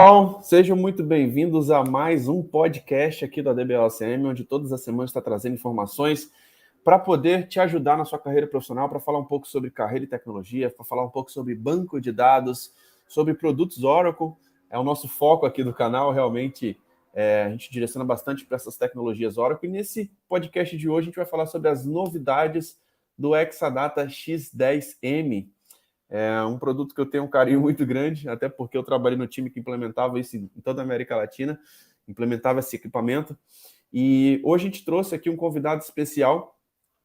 Pessoal, sejam muito bem-vindos a mais um podcast aqui da DBOCM, onde todas as semanas está trazendo informações para poder te ajudar na sua carreira profissional, para falar um pouco sobre carreira e tecnologia, para falar um pouco sobre banco de dados, sobre produtos Oracle. É o nosso foco aqui do canal, realmente a gente direciona bastante para essas tecnologias Oracle. E nesse podcast de hoje a gente vai falar sobre as novidades do Exadata X10M. É um produto que eu tenho um carinho muito grande, até porque eu trabalhei no time que implementava isso em toda a América Latina, implementava esse equipamento. E hoje a gente trouxe aqui um convidado especial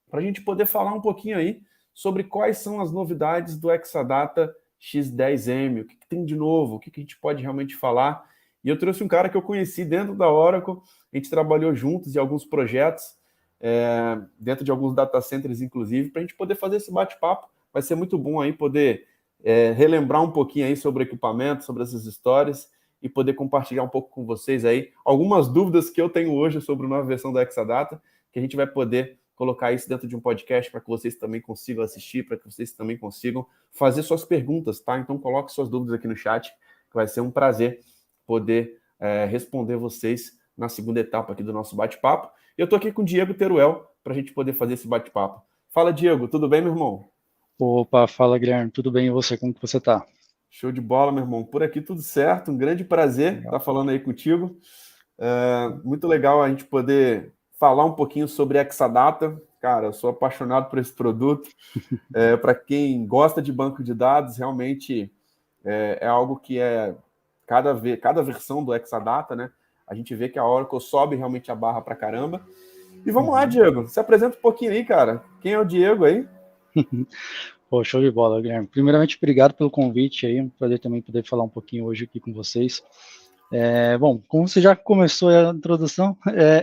para a gente poder falar um pouquinho aí sobre quais são as novidades do Exadata X10M, o que tem de novo, o que a gente pode realmente falar. E eu trouxe um cara que eu conheci dentro da Oracle, a gente trabalhou juntos em alguns projetos, dentro de alguns data centers, inclusive, para a gente poder fazer esse bate-papo. Vai ser muito bom aí poder relembrar um pouquinho aí sobre o equipamento, sobre essas histórias e poder compartilhar um pouco com vocês aí algumas dúvidas que eu tenho hoje sobre a nova versão do Exadata, que a gente vai poder colocar isso dentro de um podcast para que vocês também consigam assistir, para que vocês também consigam fazer suas perguntas, tá? Então coloque suas dúvidas aqui no chat, que vai ser um prazer poder responder vocês na segunda etapa aqui do nosso bate-papo. Eu estou aqui com o Diego Teruel para a gente poder fazer esse bate-papo. Fala, Diego, tudo bem, meu irmão? Opa, fala Guilherme, tudo bem e você? Como que você tá? Show de bola, meu irmão. Por aqui tudo certo, um grande prazer Legal. estar falando aí contigo. Muito legal a gente poder falar um pouquinho sobre Exadata. Cara, eu sou apaixonado por esse produto. Para quem gosta de banco de dados, realmente é algo que cada versão do Exadata, né? A gente vê que a Oracle sobe realmente a barra para caramba. E vamos lá, Diego. Se apresenta um pouquinho aí, cara. Quem é o Diego aí? Pô, show de bola, Guilherme. Primeiramente, obrigado pelo convite aí, um prazer também poder falar um pouquinho hoje aqui com vocês. Bom, como você já começou a introdução,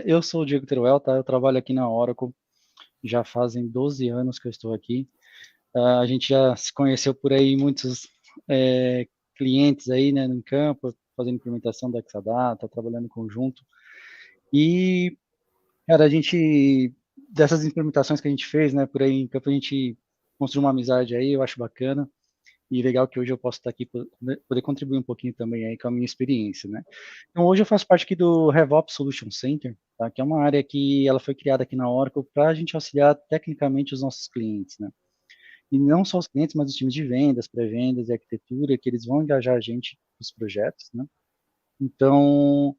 eu sou o Diego Teruel, tá? Eu trabalho aqui na Oracle, já fazem 12 anos que eu estou aqui. A gente já se conheceu por aí, muitos clientes aí, né, no campo, fazendo implementação da Exadata, trabalhando em conjunto. E, cara, dessas implementações que a gente fez, né, por aí em campo, a gente construiu uma amizade aí, eu acho bacana. E legal que hoje eu posso estar aqui poder contribuir um pouquinho também aí com a minha experiência, né? Então hoje eu faço parte aqui do RevOps Solution Center, tá? Que é uma área que ela foi criada aqui na Oracle para a gente auxiliar tecnicamente os nossos clientes, né? E não só os clientes, mas os times de vendas, pré-vendas e arquitetura, que eles vão engajar a gente nos projetos, né? Então,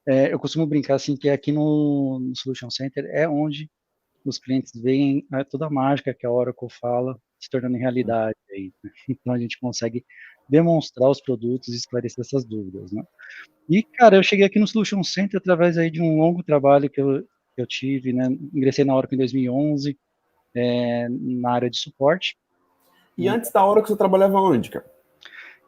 eu costumo brincar assim que aqui no Solution Center é onde os clientes veem toda a mágica que a Oracle fala se tornando realidade aí, né? Então a gente consegue demonstrar os produtos e esclarecer essas dúvidas, né? E, cara, eu cheguei aqui no Solution Center através aí de um longo trabalho que eu tive, né? Ingressei na Oracle em 2011, na área de suporte. E antes da Oracle você trabalhava onde, cara?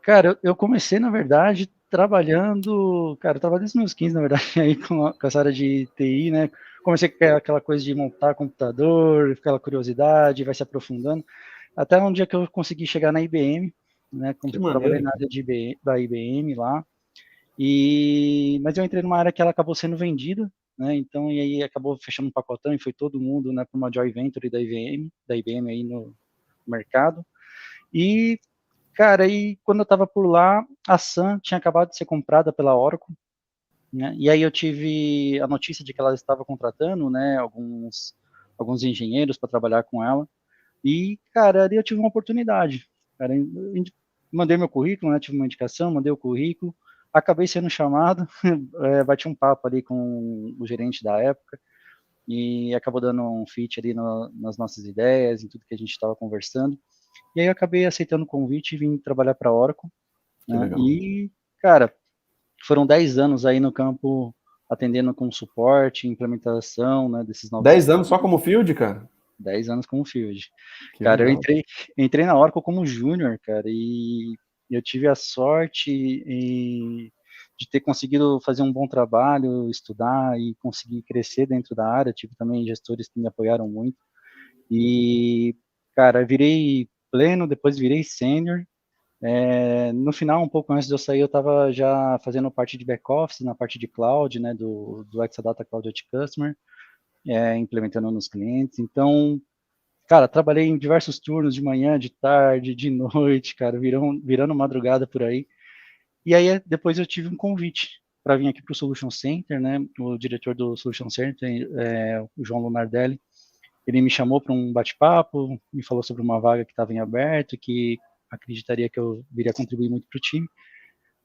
Cara, eu comecei, na verdade, trabalhando, cara, eu tava desde os meus 15, na verdade, aí com essa área de TI, né? Comecei com aquela coisa de montar computador, aquela curiosidade, vai se aprofundando, até um dia que eu consegui chegar na IBM, né? Que Trabalhei maneiro. na área da IBM lá, mas eu entrei numa área que ela acabou sendo vendida, né? Então, e aí acabou fechando um pacotão e foi todo mundo, né, para uma joint venture da IBM aí no mercado. E cara, e quando eu estava por lá, a Sun tinha acabado de ser comprada pela Oracle, né? E aí eu tive a notícia de que ela estava contratando, né, alguns engenheiros para trabalhar com ela. E, cara, ali eu tive uma oportunidade. Cara, eu mandei meu currículo, né, tive uma indicação, mandei o currículo, acabei sendo chamado, bati um papo ali com o gerente da época e acabou dando um fit ali nas nossas ideias, em tudo que a gente estava conversando. E aí eu acabei aceitando o convite e vim trabalhar para a Oracle, Que né? legal. E, cara, foram 10 anos aí no campo atendendo com suporte, implementação, né, desses novos 10 anos só equipamentos. como field, cara? 10 anos como field. Que Cara, eu legal. entrei na Oracle como júnior, cara, e eu tive a sorte de ter conseguido fazer um bom trabalho, estudar e conseguir crescer dentro da área. Tive também gestores que me apoiaram muito. E, cara, virei pleno, depois virei sênior. No final, um pouco antes de eu sair, eu estava já fazendo parte de back-office, na parte de cloud, né, do Exadata Cloud at Customer, implementando nos clientes. Então, cara, trabalhei em diversos turnos, de manhã, de tarde, de noite, cara, virando madrugada por aí. E aí depois eu tive um convite para vir aqui para o Solution Center, né? O diretor do Solution Center, o João Lunardelli, ele me chamou para um bate-papo, me falou sobre uma vaga que estava em aberto, que acreditaria que eu viria contribuir muito para o time.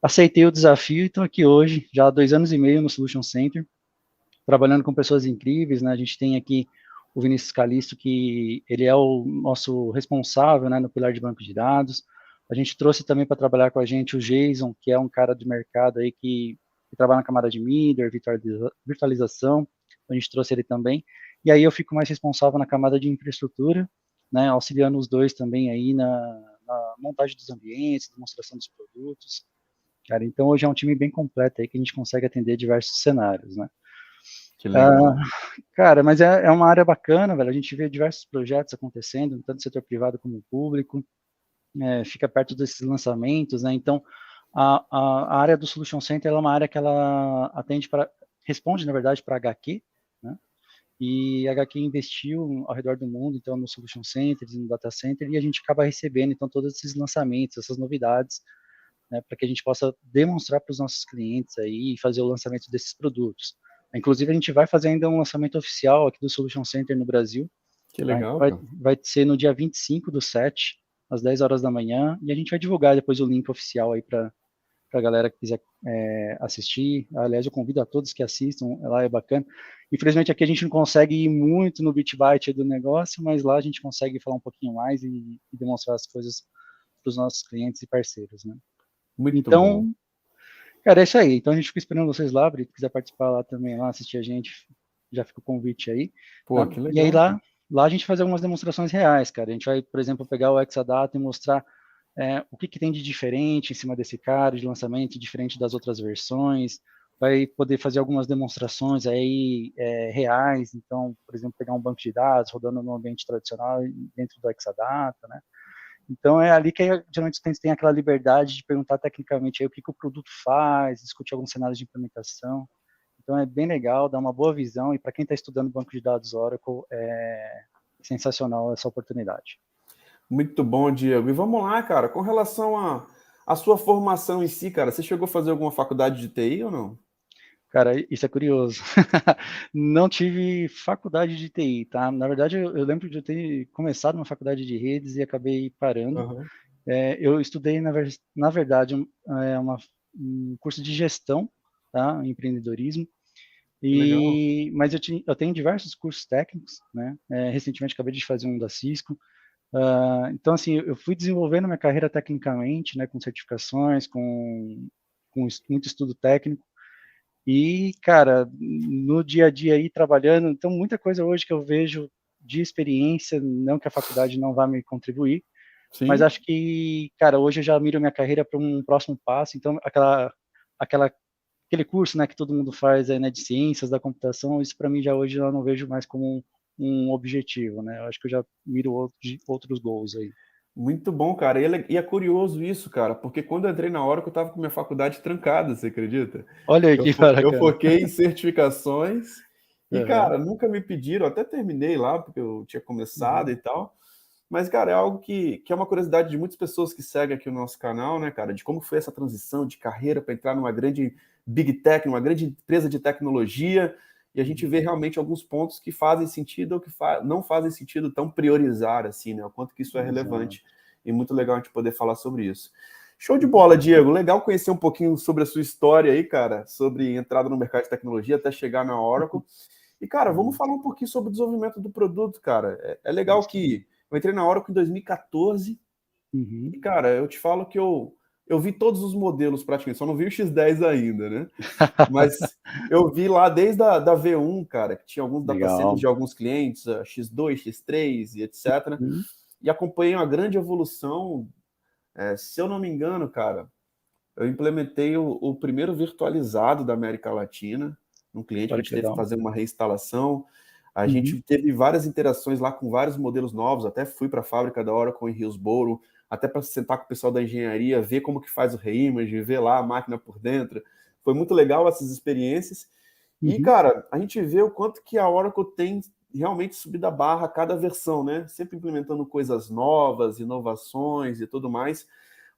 Aceitei o desafio e estou aqui hoje, já há 2 anos e meio no Solution Center, trabalhando com pessoas incríveis, né? A gente tem aqui o Vinícius Calisto, que ele é o nosso responsável, né, no pilar de banco de dados. A gente trouxe também para trabalhar com a gente o Jason, que é um cara de mercado aí que trabalha na camada de middleware, virtualização. A gente trouxe ele também. E aí eu fico mais responsável na camada de infraestrutura, né, auxiliando os dois também aí na montagem dos ambientes, demonstração dos produtos. Cara, então hoje é um time bem completo aí que a gente consegue atender diversos cenários, né? Que legal. Cara, mas é uma área bacana, velho. A gente vê diversos projetos acontecendo, tanto no setor privado como no público, fica perto desses lançamentos, né? Então, a área do Solution Center é uma área que ela responde, na verdade, para HQ, né? E a HQ investiu ao redor do mundo, então, no Solution Center, no Data Center, e a gente acaba recebendo, então, todos esses lançamentos, essas novidades, né, para que a gente possa demonstrar para os nossos clientes aí e fazer o lançamento desses produtos. Inclusive, a gente vai fazer ainda um lançamento oficial aqui do Solution Center no Brasil. Que Tá? legal, Vai, cara. vai ser no dia 25/7, às 10 horas da manhã, e a gente vai divulgar depois o link oficial aí para a galera que quiser assistir. Aliás, eu convido a todos que assistam, lá é bacana. Infelizmente, aqui a gente não consegue ir muito no bit-byte do negócio, mas lá a gente consegue falar um pouquinho mais e demonstrar as coisas para os nossos clientes e parceiros, né? Muito bom. Então, cara, é isso aí. Então a gente fica esperando vocês lá, Brito, quiser participar lá também, lá assistir a gente, já fica o convite aí. Pô, Tá? que E aí legal, cara. lá a gente faz algumas demonstrações reais, cara. A gente vai, por exemplo, pegar o Exadata e mostrar o que tem de diferente em cima desse cara, de lançamento, diferente das outras versões. Vai poder fazer algumas demonstrações aí reais. Então, por exemplo, pegar um banco de dados rodando no ambiente tradicional dentro do Exadata, né? Então é ali que geralmente os clientes têm aquela liberdade de perguntar tecnicamente aí o que o produto faz, discutir alguns cenários de implementação. Então é bem legal, dá uma boa visão e para quem está estudando banco de dados Oracle é sensacional essa oportunidade. Muito bom, Diego. E vamos lá, cara, com relação à sua formação em si, cara, você chegou a fazer alguma faculdade de TI ou não? Cara, isso é curioso. Não tive faculdade de TI, tá? Na verdade, eu lembro de eu ter começado uma faculdade de redes e acabei parando. Uhum. Eu estudei, na verdade, um curso de gestão, tá? Empreendedorismo. Legal. Mas eu tenho diversos cursos técnicos, né? Recentemente acabei de fazer um da Cisco. Então, assim, eu fui desenvolvendo minha carreira tecnicamente, né? Com certificações, com muito estudo técnico. E, cara, no dia a dia aí trabalhando, então muita coisa hoje que eu vejo de experiência, não que a faculdade não vá me contribuir, mas Sim. acho que, cara, hoje eu já miro minha carreira para um próximo passo, então aquele curso, né, que todo mundo faz, né, de ciências da computação, isso para mim já hoje eu não vejo mais como um objetivo, né? Eu acho que eu já miro outros goals aí. Muito bom, cara. E é curioso isso, cara, porque quando eu entrei na Oracle, eu estava com minha faculdade trancada, você acredita? Olha aí Eu, que eu bacana. foquei em certificações e, Uhum, cara, nunca me pediram, até terminei lá, porque eu tinha começado uhum, e tal. Mas, cara, é algo que é uma curiosidade de muitas pessoas que seguem aqui o nosso canal, né, cara, de como foi essa transição de carreira para entrar numa grande Big Tech, numa grande empresa de tecnologia, e a gente uhum. vê realmente alguns pontos que fazem sentido ou que não fazem sentido tão priorizar, assim, né, o quanto que isso é Exato. relevante, e muito legal a gente poder falar sobre isso. Show de Uhum, bola, Diego. Legal conhecer um pouquinho sobre a sua história aí, cara, sobre entrada no mercado de tecnologia até chegar na Oracle. E, cara, vamos uhum. falar um pouquinho sobre o desenvolvimento do produto, cara. É legal Isso. que eu entrei na Oracle em 2014 Uhum. e, cara, eu te falo que eu vi todos os modelos praticamente, só não vi o X10 ainda, né? Mas eu vi lá desde da V1, cara, que tinha alguns datacenters Legal. de alguns clientes, a X2, X3 e etc. Uhum. E acompanhei uma grande evolução. Se eu não me engano, cara, eu implementei o primeiro virtualizado da América Latina, um cliente, a Olha gente que teve que legal. fazer uma reinstalação, a Uhum. gente teve várias interações lá com vários modelos novos, até fui para a fábrica da Oracle em Hillsboro, até para sentar com o pessoal da engenharia, ver como que faz o reimage, ver lá a máquina por dentro. Foi muito legal essas experiências. E, Uhum. cara, a gente vê o quanto que a Oracle tem realmente subido a barra a cada versão, né? Sempre implementando coisas novas, inovações e tudo mais.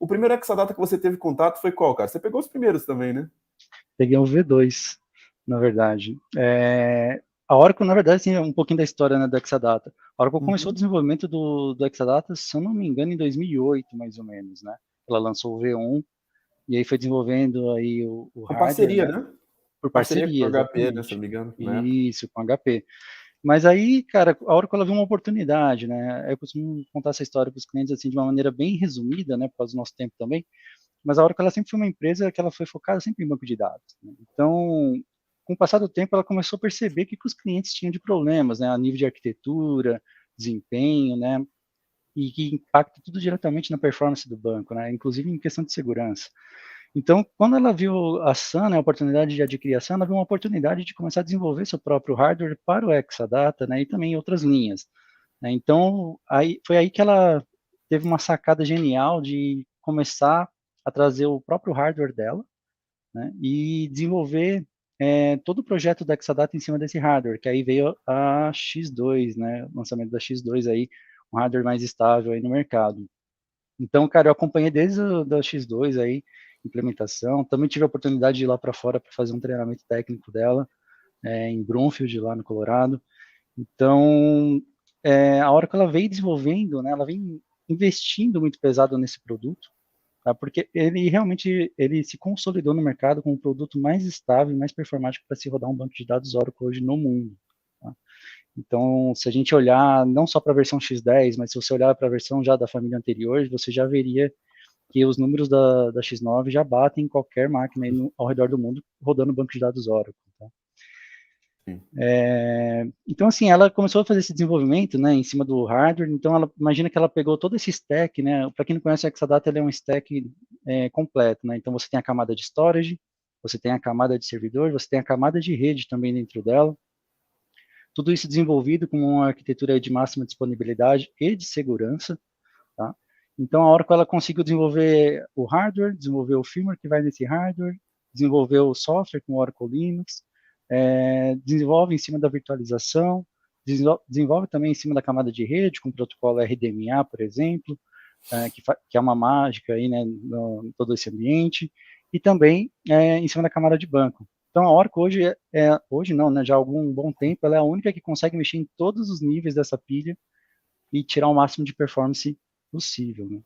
O primeiro Exadata que você teve contato foi qual, cara? Você pegou os primeiros também, né? Peguei o V2, na verdade. A Oracle, na verdade, assim, é um pouquinho da história, né, do Exadata. A Oracle começou o Uhum. desenvolvimento do Exadata, se eu não me engano, em 2008, mais ou menos, né? Ela lançou o V1 e aí foi desenvolvendo aí o Uma hardware, parceria, né? né? Por Parceria com parceria, o HP, né? Se eu exatamente. não me engano, na época. Isso, com HP. Mas aí, cara, a Oracle ela viu uma oportunidade, né? Eu costumo contar essa história para os clientes assim de uma maneira bem resumida, né, por causa do nosso tempo também. Mas a Oracle ela sempre foi uma empresa que ela foi focada sempre em banco de dados, né? Então, com o passar do tempo, ela começou a perceber que os clientes tinham de problemas, né, a nível de arquitetura, desempenho, né, e que impacta tudo diretamente na performance do banco, né, inclusive em questão de segurança. Então, quando ela viu a Sun, né, a oportunidade de adquirir a Sun, ela viu uma oportunidade de começar a desenvolver seu próprio hardware para o Exadata, né, e também outras linhas, né. Então, foi aí que ela teve uma sacada genial de começar a trazer o próprio hardware dela, né, e desenvolver todo o projeto da Exadata em cima desse hardware, que aí veio a X2, né, o lançamento da X2 aí, um hardware mais estável aí no mercado. Então, cara, eu acompanhei desde da X2 aí, implementação. Também tive a oportunidade de ir lá para fora para fazer um treinamento técnico dela, em Broomfield, lá no Colorado. Então, a hora que ela veio desenvolvendo, né, ela vem investindo muito pesado nesse produto, tá? Porque ele realmente ele se consolidou no mercado como o produto mais estável e mais performático para se rodar um banco de dados Oracle hoje no mundo. Tá? Então, se a gente olhar não só para a versão X10, mas se você olhar para a versão já da família anterior, você já veria que os números da X9 já batem em qualquer máquina aí ao redor do mundo rodando banco de dados Oracle. Tá? Sim. Então, assim, ela começou a fazer esse desenvolvimento, né, em cima do hardware. Então, ela imagina que ela pegou todo esse stack, né. Para quem não conhece o Exadata, ele é um stack completo, né. Então, você tem a camada de storage, você tem a camada de servidor, você tem a camada de rede também dentro dela. Tudo isso desenvolvido com uma arquitetura de máxima disponibilidade e de segurança, tá? Então, a Oracle ela conseguiu desenvolver o hardware, desenvolver o firmware que vai nesse hardware, desenvolver o software com o Oracle Linux, desenvolve em cima da virtualização, desenvolve também em cima da camada de rede, com o protocolo RDMA, por exemplo, que é uma mágica aí, né, em todo esse ambiente, e também em cima da camada de banco. Então, a Oracle hoje, hoje não, né, já há algum bom tempo, ela é a única que consegue mexer em todos os níveis dessa pilha e tirar o máximo de performance possível, né?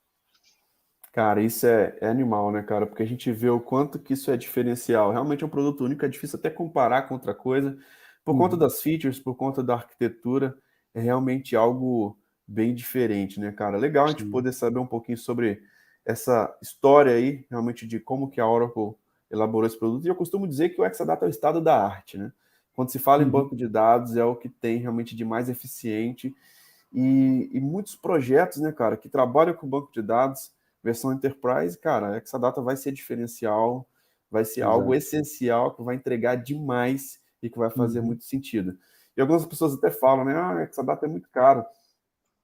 Cara, isso é animal, né, cara? Porque a gente vê o quanto que isso é diferencial. Realmente é um produto único, é difícil até comparar com outra coisa, por conta Uhum. das features, por conta da arquitetura, é realmente algo bem diferente, né, cara? Legal a gente Sim. poder saber um pouquinho sobre essa história aí, realmente de como que a Oracle elaborou esse produto. E eu costumo dizer que o Exadata é o estado da arte, né? Quando se fala em Uhum. banco de dados, é o que tem realmente de mais eficiente e muitos projetos, né, cara, que trabalham com banco de dados, versão Enterprise, cara, a Exadata vai ser diferencial, vai ser algo Exato. essencial, que vai entregar demais e que vai fazer Uhum. muito sentido. E algumas pessoas até falam, né, ah, a Exadata é muito caro,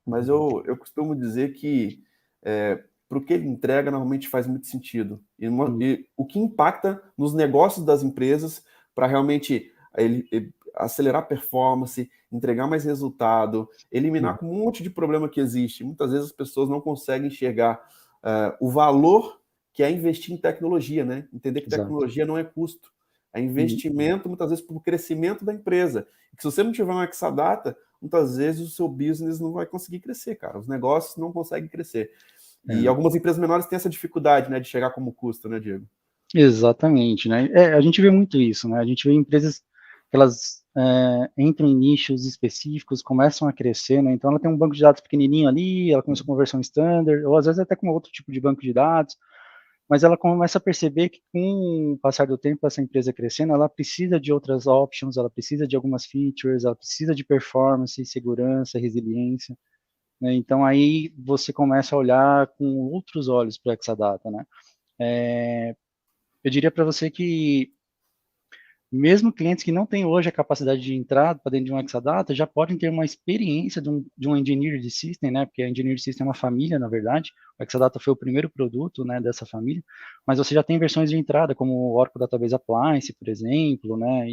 mas Uhum. eu costumo dizer que para o que ele entrega, normalmente faz muito sentido. Uhum. E o que impacta nos negócios das empresas para realmente ele acelerar a performance, entregar mais resultado, eliminar Uhum. com um monte de problema que existe. Muitas vezes as pessoas não conseguem enxergar o valor que é investir em tecnologia, né? Entender que Exato. tecnologia não é custo, é Uhum. investimento, muitas vezes, para o crescimento da empresa. E que se você não tiver uma Exadata, muitas vezes o seu business não vai conseguir crescer, cara. Os negócios não conseguem crescer. E É. algumas empresas menores têm essa dificuldade, né, de chegar como custo, né, Diego? Exatamente, né? A gente vê muito isso, né? A gente vê empresas que elas entram em nichos específicos, começam a crescer, né? Então ela tem um banco de dados pequenininho ali, ela começou com uma versão standard, ou às vezes até com outro tipo de banco de dados, mas ela começa a perceber que com o passar do tempo, essa empresa crescendo, ela precisa de outras options, ela precisa de algumas features, ela precisa de performance, segurança, resiliência, né? Então aí você começa a olhar com outros olhos para a Exadata, né? Eu diria para você que mesmo clientes que não têm hoje a capacidade de entrar para dentro de um Exadata já podem ter uma experiência de um Engineered System, né? Porque a Engineered System é uma família, na verdade. O Exadata foi o primeiro produto, né, dessa família. Mas você já tem versões de entrada, como o Oracle Database Appliance, por exemplo, né?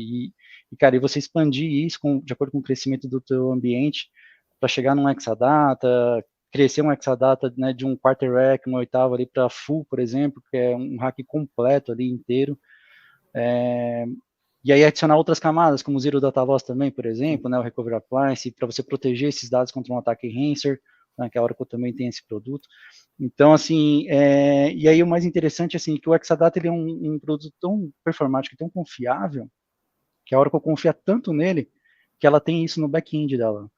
Cara, e você expandir isso de acordo com o crescimento do teu ambiente para chegar num Exadata, crescer um Exadata, né, de um quarter rack, uma oitava ali para full, por exemplo, que é um rack completo ali inteiro. E aí adicionar outras camadas, como o Zero Data Loss também, por exemplo, né, o Recovery Appliance, para você proteger esses dados contra um ataque ransomware, né, que a Oracle também tem esse produto. Então, assim, e aí o mais interessante, assim, que o Exadata ele é um produto tão performático, tão confiável, que a Oracle confia tanto nele, que ela tem isso no back-end dela.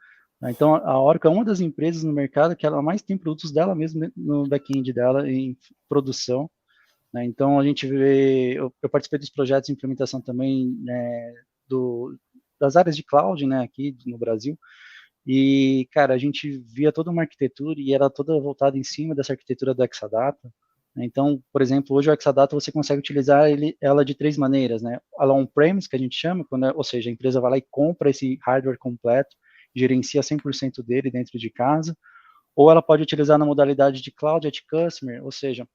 Então, a Oracle é uma das empresas no mercado que ela mais tem produtos dela mesmo no back-end dela, em produção, né? Então, a gente vê, eu participei dos projetos de implementação também, né, das áreas de cloud, né, aqui no Brasil, e, cara, a gente via toda uma arquitetura e era toda voltada em cima dessa arquitetura do Exadata. Então, por exemplo, hoje o Exadata você consegue utilizar ela de três maneiras, né? Ela on-premise, que a gente chama, ou seja, a empresa vai lá e compra esse hardware completo, gerencia 100% dele dentro de casa, ou ela pode utilizar na modalidade de Cloud at Customer, ou seja,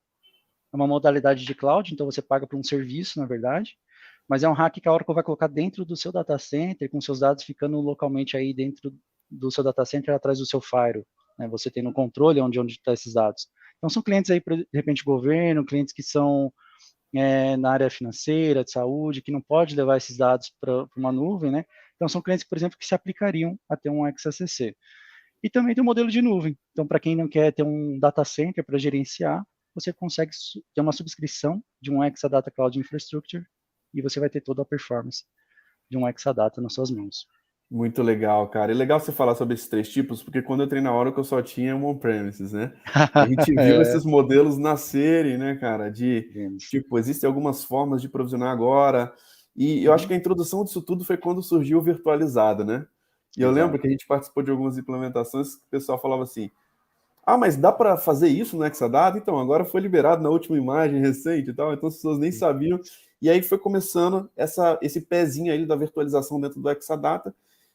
é uma modalidade de cloud, então você paga por um serviço, na verdade, mas é um hack que a Oracle vai colocar dentro do seu data center, com seus dados ficando localmente aí dentro do seu data center, atrás do seu firewall, né? Você tem no controle onde está esses dados. Então são clientes aí, de repente, governo, clientes que são na área financeira, de saúde, que não pode levar esses dados para uma nuvem, né? Então são clientes, por exemplo, que se aplicariam a ter um XACC. E também tem o modelo de nuvem. Então, para quem não quer ter um data center para gerenciar, você consegue ter uma subscrição de um Exadata Cloud Infrastructure e você vai ter toda a performance de um Exadata nas suas mãos. Muito legal, cara. E legal você falar sobre esses três tipos, porque quando eu entrei na Oracle eu só tinha um on-premises, né? E a gente viu esses modelos nascerem, né, cara? Tipo, existem algumas formas de provisionar agora. E eu acho que a introdução disso tudo foi quando surgiu o virtualizado, né? E eu lembro que a gente participou de algumas implementações que o pessoal falava assim: ah, mas dá para fazer isso no Exadata? Então, agora foi liberado na última imagem recente e tal, então as pessoas nem sabiam. E aí foi começando esse pezinho aí da virtualização dentro do Exadata,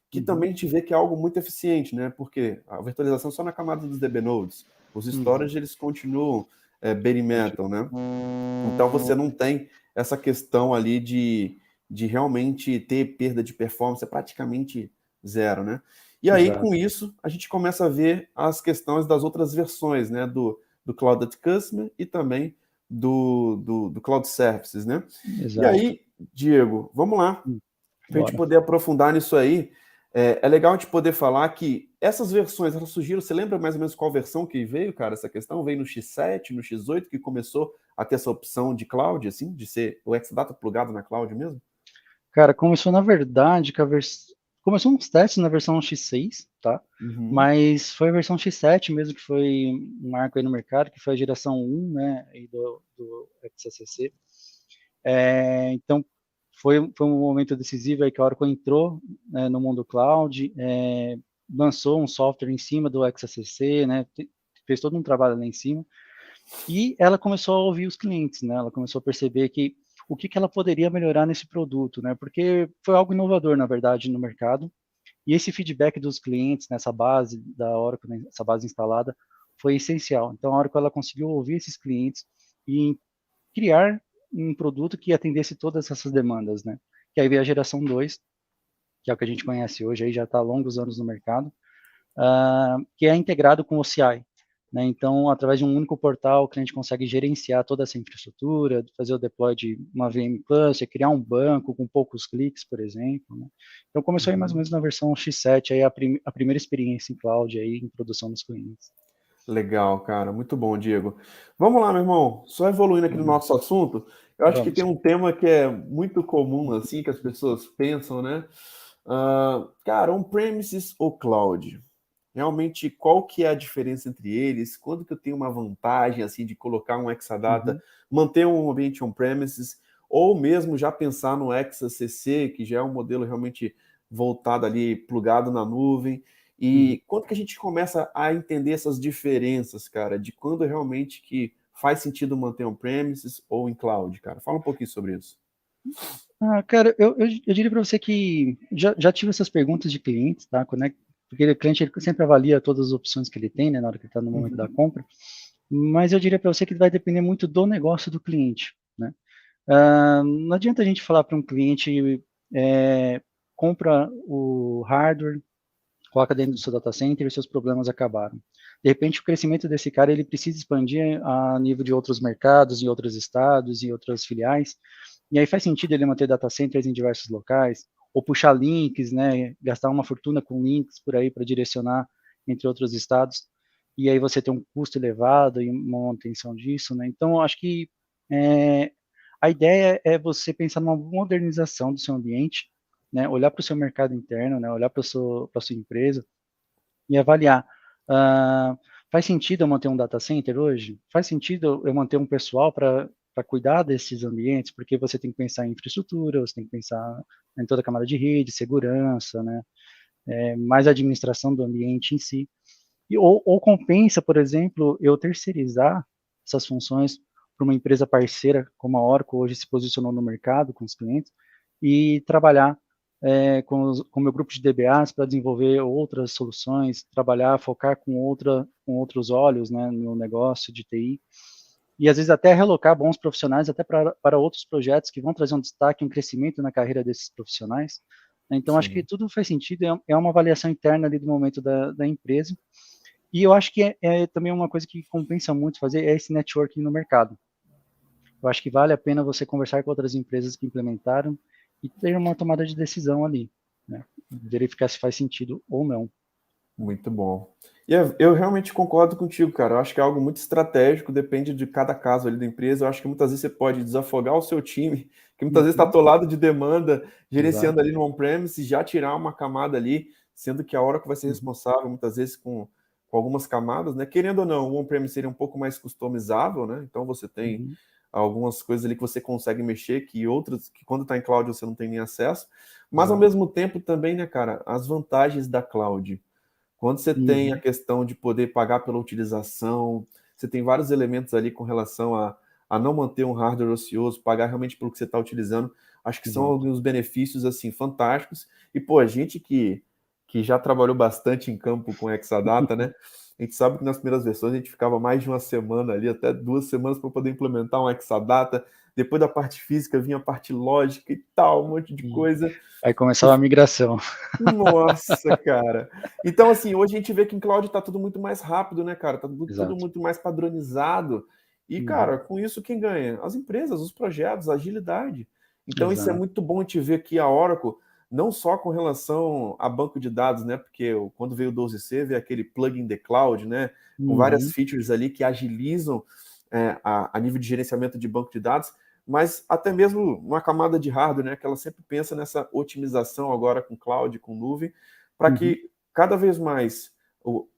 que também a gente vê que é algo muito eficiente, né? Porque a virtualização é só na camada dos DB nodes. Os storage, eles continuam bare metal, né? Então você não tem essa questão ali de realmente ter perda de performance, é praticamente zero, né? E aí, com isso, a gente começa a ver as questões das outras versões, né? Do Cloud at Customer e também do Cloud Services, né? Exato. E aí, Diego, vamos lá, para a gente poder aprofundar nisso aí. É legal a gente poder falar que essas versões, elas surgiram, você lembra mais ou menos qual versão que veio, cara, essa questão? Veio no X7, no X8, que começou a ter essa opção de cloud, assim, de ser o Exadata plugado na cloud mesmo? Cara, começou na verdade com começou uns testes na versão X6, tá? Mas foi a versão X7 mesmo que foi um marco aí no mercado, que foi a geração 1, né, aí do XACC. Então, foi um momento decisivo aí que a Oracle entrou, né, no mundo cloud, lançou um software em cima do XACC, né, fez todo um trabalho lá em cima, e ela começou a ouvir os clientes, né, ela começou a perceber que o que ela poderia melhorar nesse produto, né, porque foi algo inovador, na verdade, no mercado, e esse feedback dos clientes nessa base da Oracle, né, essa base instalada, foi essencial. Então, a Oracle ela conseguiu ouvir esses clientes e criar um produto que atendesse todas essas demandas, né? Que aí veio a geração 2, que é o que a gente conhece hoje, aí já está há longos anos no mercado, que é integrado com o CI. Né? Então, através de um único portal, o cliente consegue gerenciar toda essa infraestrutura, fazer o deploy de uma VM cluster, criar um banco com poucos cliques, por exemplo. Né? Então, começou aí mais ou menos na versão X7, aí a primeira experiência em cloud aí, em produção dos clientes. Legal, cara. Muito bom, Diego. Vamos lá, meu irmão. Só evoluindo aqui no nosso assunto, eu acho que tem um tema que é muito comum, assim, que as pessoas pensam, né? Cara, on-premises ou cloud? Realmente, qual que é a diferença entre eles? Quando que eu tenho uma vantagem, assim, de colocar um Exadata, manter um ambiente on-premises, ou mesmo já pensar no XACC, que já é um modelo realmente voltado ali, plugado na nuvem. E quando que a gente começa a entender essas diferenças, cara, de quando realmente que faz sentido manter on-premises ou em cloud, cara? Fala um pouquinho sobre isso. Cara, eu diria para você que já tive essas perguntas de clientes, tá? Porque o cliente ele sempre avalia todas as opções que ele tem, né, na hora que ele está no momento da compra, mas eu diria para você que vai depender muito do negócio do cliente, né? Não adianta a gente falar para um cliente, compra o hardware, coloca dentro do seu data center e os seus problemas acabaram. De repente, o crescimento desse cara, ele precisa expandir a nível de outros mercados, em outros estados, em outras filiais, e aí faz sentido ele manter data centers em diversos locais, ou puxar links, né, gastar uma fortuna com links por aí para direcionar entre outros estados, e aí você tem um custo elevado e uma manutenção disso, né? Então, eu acho que a ideia é você pensar numa modernização do seu ambiente, né, olhar para o seu mercado interno, né, olhar para a sua empresa e avaliar. Faz sentido eu manter um data center hoje? Faz sentido eu manter um pessoal para cuidar desses ambientes? Porque você tem que pensar em infraestrutura, você tem que pensar em toda a camada de rede, segurança, né, mais a administração do ambiente em si. Ou compensa, por exemplo, eu terceirizar essas funções para uma empresa parceira, como a Oracle hoje se posicionou no mercado com os clientes, e trabalhar com o meu grupo de DBAs para desenvolver outras soluções, trabalhar, focar com outros olhos, né, no negócio de TI, e às vezes até relocar bons profissionais até para outros projetos que vão trazer um destaque, um crescimento na carreira desses profissionais. Então, acho que Sim. tudo faz sentido, é uma avaliação interna ali do momento da empresa, e eu acho que também uma coisa que compensa muito fazer é esse networking no mercado. Eu acho que vale a pena você conversar com outras empresas que implementaram e ter uma tomada de decisão ali, né? Verificar se faz sentido ou não. Muito bom. E eu realmente concordo contigo, cara. Eu acho que é algo muito estratégico, depende de cada caso ali da empresa. Eu acho que muitas vezes você pode desafogar o seu time, que muitas vezes está atolado de demanda, gerenciando Exato. ali no on-premise, e já tirar uma camada ali, sendo que a Oracle vai ser responsável, muitas vezes, com algumas camadas, né? Querendo ou não, o on-premise seria um pouco mais customizável, né? Então você tem algumas coisas ali que você consegue mexer, que outras, que quando está em cloud você não tem nem acesso. Mas ao Exato. mesmo tempo também, né, cara, as vantagens da cloud. Quando você tem a questão de poder pagar pela utilização, você tem vários elementos ali com relação a não manter um hardware ocioso, pagar realmente pelo que você está utilizando. Acho que são Exato. alguns benefícios assim fantásticos. E, pô, a gente que já trabalhou bastante em campo com Exadata, né? A gente sabe que nas primeiras versões a gente ficava mais de uma semana ali, até 2 semanas para poder implementar um Exadata. Depois da parte física vinha a parte lógica e tal, um monte de coisa. Aí começava a migração. Nossa, cara. Então, assim, hoje a gente vê que em cloud tá tudo muito mais rápido, né, cara? Tá tudo Exato. muito mais padronizado. E, cara, com isso quem ganha? As empresas, os projetos, a agilidade. Então, isso é Exato. muito bom a gente ver aqui a Oracle, não só com relação a banco de dados, né? Porque quando veio o 12C, veio aquele plugin the cloud, né? Com várias features ali que agilizam a nível de gerenciamento de banco de dados, mas até mesmo uma camada de hardware, né, que ela sempre pensa nessa otimização agora com cloud, com nuvem, para que cada vez mais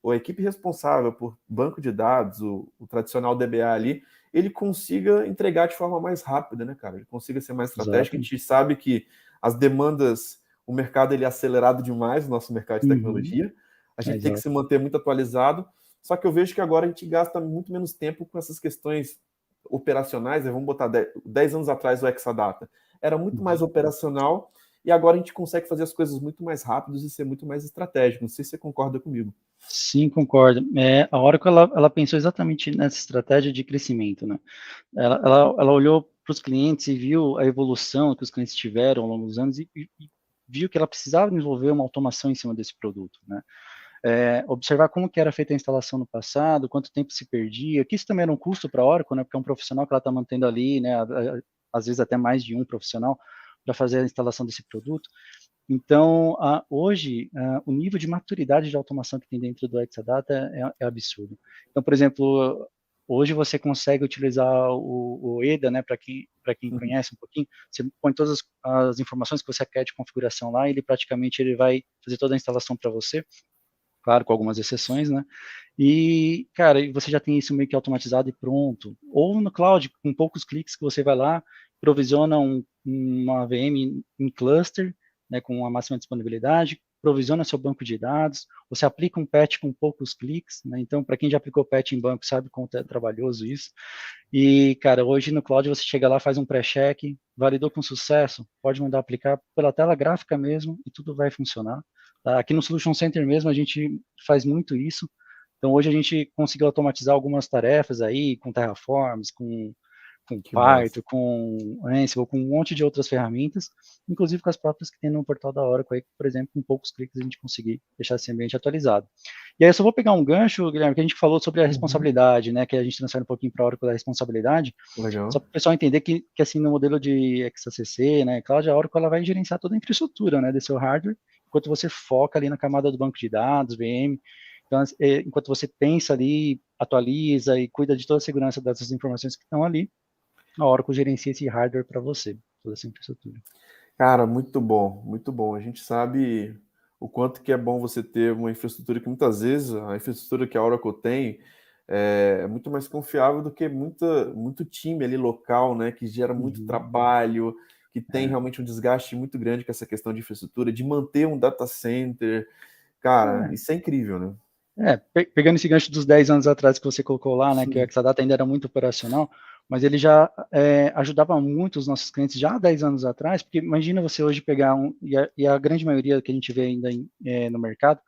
a equipe responsável por banco de dados, o tradicional DBA ali, ele consiga entregar de forma mais rápida, né, cara? Ele consiga ser mais estratégico. A Exato. gente sabe que as demandas, o mercado ele é acelerado demais, o nosso mercado de tecnologia. A gente tem que Exato. se manter muito atualizado. Só que eu vejo que agora a gente gasta muito menos tempo com essas questões operacionais, né? Vamos botar 10 anos atrás o Exadata, era muito mais operacional e agora a gente consegue fazer as coisas muito mais rápidos e ser muito mais estratégico. Não sei se você concorda comigo. Sim, concordo. A Oracle, ela pensou exatamente nessa estratégia de crescimento, né? Ela olhou para os clientes e viu a evolução que os clientes tiveram ao longo dos anos e viu que ela precisava desenvolver uma automação em cima desse produto, né? Observar como que era feita a instalação no passado, quanto tempo se perdia, que isso também era um custo para a Oracle, né? Porque é um profissional que ela está mantendo ali, né? Às vezes até mais de um profissional para fazer a instalação desse produto. Então, hoje, o nível de maturidade de automação que tem dentro do Exadata é absurdo. Então, por exemplo, hoje você consegue utilizar o EDA, né, para quem conhece um pouquinho, você põe todas as informações que você quer de configuração lá, e ele praticamente vai fazer toda a instalação para você, claro, com algumas exceções, né? E, cara, você já tem isso meio que automatizado e pronto. Ou no cloud, com poucos cliques que você vai lá, provisiona uma VM em cluster, né, com a máxima disponibilidade, provisiona seu banco de dados, você aplica um patch com poucos cliques, né? Então, para quem já aplicou patch em banco, sabe quanto é trabalhoso isso. E, cara, hoje no cloud você chega lá, faz um pré-check, validou com sucesso, pode mandar aplicar pela tela gráfica mesmo e tudo vai funcionar. Tá? Aqui no Solution Center mesmo a gente faz muito isso. Então hoje a gente conseguiu automatizar algumas tarefas aí com Terraforms, com com Que massa. Python, com Ansible, com um monte de outras ferramentas, inclusive com as próprias que tem no portal da Oracle, aí, por exemplo, com poucos cliques a gente conseguir deixar esse ambiente atualizado. E aí eu só vou pegar um gancho, Guilherme, que a gente falou sobre a responsabilidade, né, que a gente transfere um pouquinho para a Oracle da responsabilidade, só Legal. para o pessoal entender que assim, no modelo de XACC, né, Cloud, a Oracle ela vai gerenciar toda a infraestrutura, né, desse seu hardware, enquanto você foca ali na camada do banco de dados, VM. Então, enquanto você pensa ali, atualiza e cuida de toda a segurança dessas informações que estão ali, a Oracle gerencia esse hardware para você, toda essa infraestrutura. Cara, muito bom, muito bom. A gente sabe o quanto que é bom você ter uma infraestrutura que muitas vezes a infraestrutura que a Oracle tem é muito mais confiável do que muito time ali local, né, que gera muito trabalho, que tem realmente um desgaste muito grande com essa questão de infraestrutura, de manter um data center. Cara, isso é incrível, né? Pegando esse gancho dos 10 anos atrás que você colocou lá, né, que o Exadata ainda era muito operacional, mas ele já ajudava muito os nossos clientes já há 10 anos atrás, porque imagina você hoje pegar e a grande maioria que a gente vê ainda no mercado,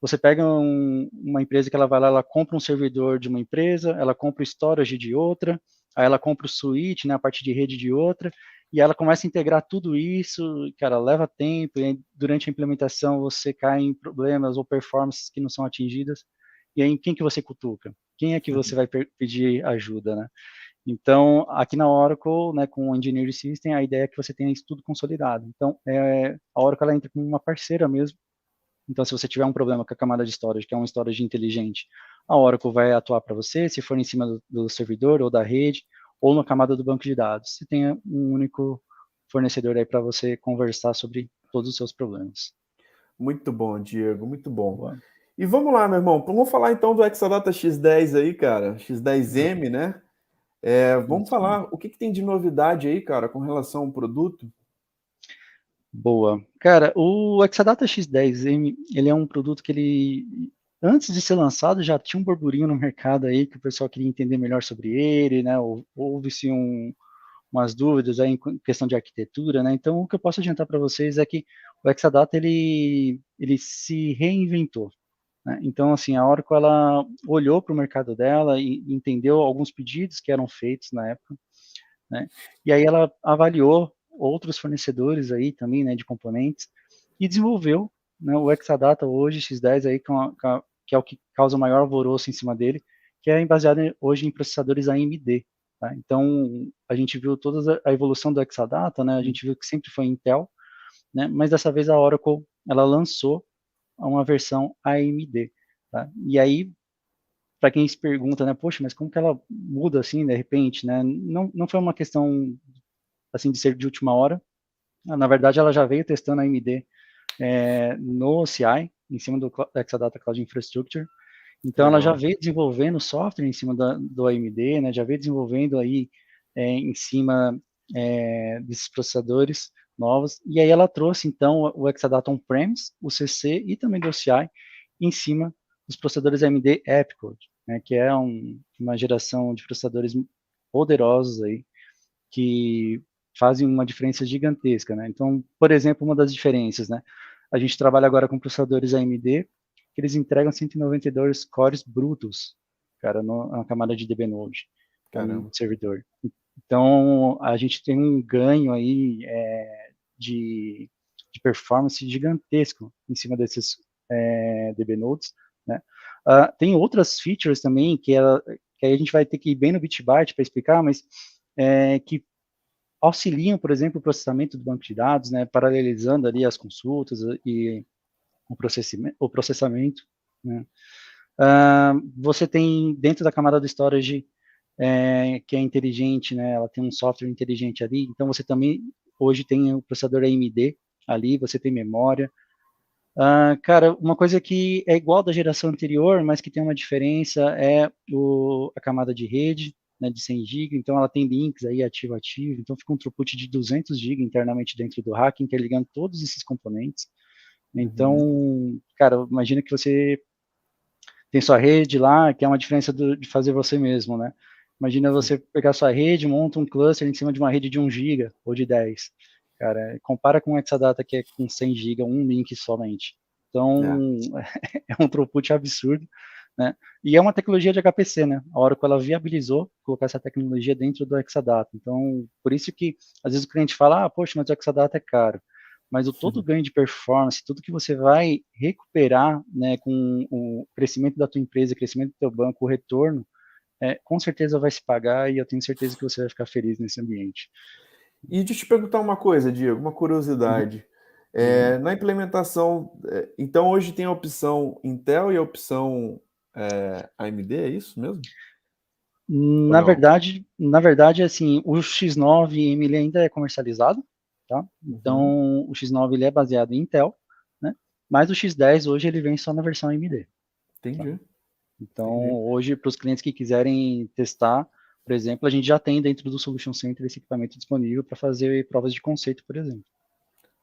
você pega uma empresa que ela vai lá, ela compra um servidor de uma empresa, ela compra o storage de outra, aí ela compra o switch, né, a parte de rede de outra, e ela começa a integrar tudo isso, cara, leva tempo, e durante a implementação você cai em problemas ou performances que não são atingidas, e aí quem que você cutuca? Quem é que você vai pedir ajuda, né? Então, aqui na Oracle, né, com o Engineering System, a ideia é que você tenha isso tudo consolidado. Então, a Oracle ela entra como uma parceira mesmo. Então, se você tiver um problema com a camada de storage, que é um storage inteligente, a Oracle vai atuar para você, se for em cima do servidor ou da rede, ou na camada do banco de dados. Você tenha um único fornecedor aí para você conversar sobre todos os seus problemas. Muito bom, Diego, muito bom. Boa. E vamos lá, meu irmão. Vamos falar então do Exadata X10 aí, cara. X10M, né? Vamos Isso. falar o que tem de novidade aí, cara, com relação ao produto? Boa. Cara, o Exadata X10M, ele é um produto que ele, antes de ser lançado, já tinha um burburinho no mercado aí, que o pessoal queria entender melhor sobre ele, né? Houve-se umas dúvidas aí em questão de arquitetura, né? Então, o que eu posso adiantar para vocês é que o Exadata, ele se reinventou, né? Então, assim, a Oracle, ela olhou para o mercado dela e entendeu alguns pedidos que eram feitos na época, né? E aí ela avaliou outros fornecedores aí também, né, de componentes, e desenvolveu, né, o Exadata hoje, X10 aí, que é o que causa o maior alvoroço em cima dele, que é baseado hoje em processadores AMD. Tá? Então, a gente viu toda a evolução do Exadata, né, a gente viu que sempre foi Intel, né, mas dessa vez a Oracle, ela lançou uma versão AMD. Tá? E aí, para quem se pergunta, né, poxa, mas como que ela muda assim, de repente, né? Não foi uma questão assim de ser de última hora. Na verdade, ela já veio testando a AMD no CI, em cima do Exadata Cloud Infrastructure. Então, ela já Legal. veio desenvolvendo software em cima do AMD, né? Já veio desenvolvendo aí em cima desses processadores novos. E aí ela trouxe, então, o Exadata On-Premise, o CC e também do OCI em cima dos processadores AMD EPCORE, né? Que é uma geração de processadores poderosos aí, que fazem uma diferença gigantesca, né? Então, por exemplo, uma das diferenças, né? A gente trabalha agora com processadores AMD, que eles entregam 192 cores brutos, cara, na camada de DB Node, um Caramba. servidor. Então, a gente tem um ganho aí de, de performance gigantesco em cima desses DB Nodes, né? Tem outras features também que aí a gente vai ter que ir bem no bit byte para explicar, mas que auxiliam, por exemplo, o processamento do banco de dados, né, paralelizando ali as consultas e o processamento. Né. Você tem dentro da camada do storage que é inteligente, né, ela tem um software inteligente ali, então você também hoje tem o processador AMD ali, você tem memória. Cara, uma coisa que é igual da geração anterior, mas que tem uma diferença é a camada de rede, né, de 100 GB, então ela tem links aí ativo-ativo, então fica um throughput de 200 GB internamente dentro do rack, interligando todos esses componentes. Então, cara, imagina que você tem sua rede lá, que é uma diferença de fazer você mesmo, né? Imagina você pegar sua rede, monta um cluster em cima de uma rede de 1 GB ou de 10. Cara, compara com o Exadata que é com 100 GB, um link somente. Então, É. é um throughput absurdo, né? E é uma tecnologia de HPC, né? A Oracle ela viabilizou colocar essa tecnologia dentro do Exadata. Então, por isso que às vezes o cliente fala, poxa, mas o Exadata é caro. Mas o todo ganho de performance, tudo que você vai recuperar, né, com o crescimento da tua empresa, o crescimento do teu banco, o retorno, com certeza vai se pagar e eu tenho certeza que você vai ficar feliz nesse ambiente. E deixa eu te perguntar uma coisa, Diego, uma Uhum. curiosidade. Uhum. Na implementação, então hoje tem a opção Intel e a opção AMD, é isso mesmo? Ou não? Na verdade, assim, o X9M ele ainda é comercializado, tá? Uhum, Então, o X9 ele é baseado em Intel, né? Mas o X10 hoje ele vem só na versão AMD, tá? entendi, entendi. Então, hoje, para os clientes que quiserem testar, por exemplo, a gente já tem dentro do Solution Center esse equipamento disponível para fazer provas de conceito, por exemplo.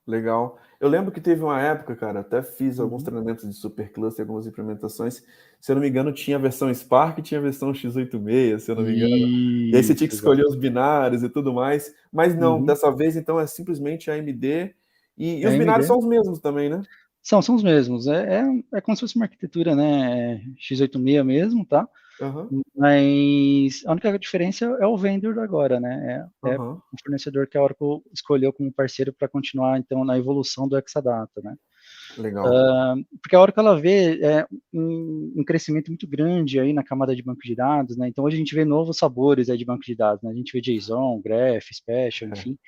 Legal. Eu lembro que teve uma época, cara, até fiz alguns Uhum. treinamentos de supercluster, algumas implementações. Se eu não me engano, tinha a versão Spark e tinha a versão x86, se eu não me engano. E aí você tinha que Isso, escolher exato. os binários e tudo mais. Mas não, Uhum. dessa vez então é simplesmente a AMD. E É os binários AMD. são os mesmos também, né? São os mesmos. É como se fosse uma arquitetura, né? X86 mesmo, tá? Aham, Mas a única diferença é o vendor agora, né? É aham. o fornecedor que a Oracle escolheu como parceiro para continuar, então, na evolução do Exadata, né? Legal. Porque a Oracle, ela vê um crescimento muito grande aí na camada de banco de dados, né? Então, hoje a gente vê novos sabores aí de banco de dados, né? A gente vê JSON, Graph, Special, enfim.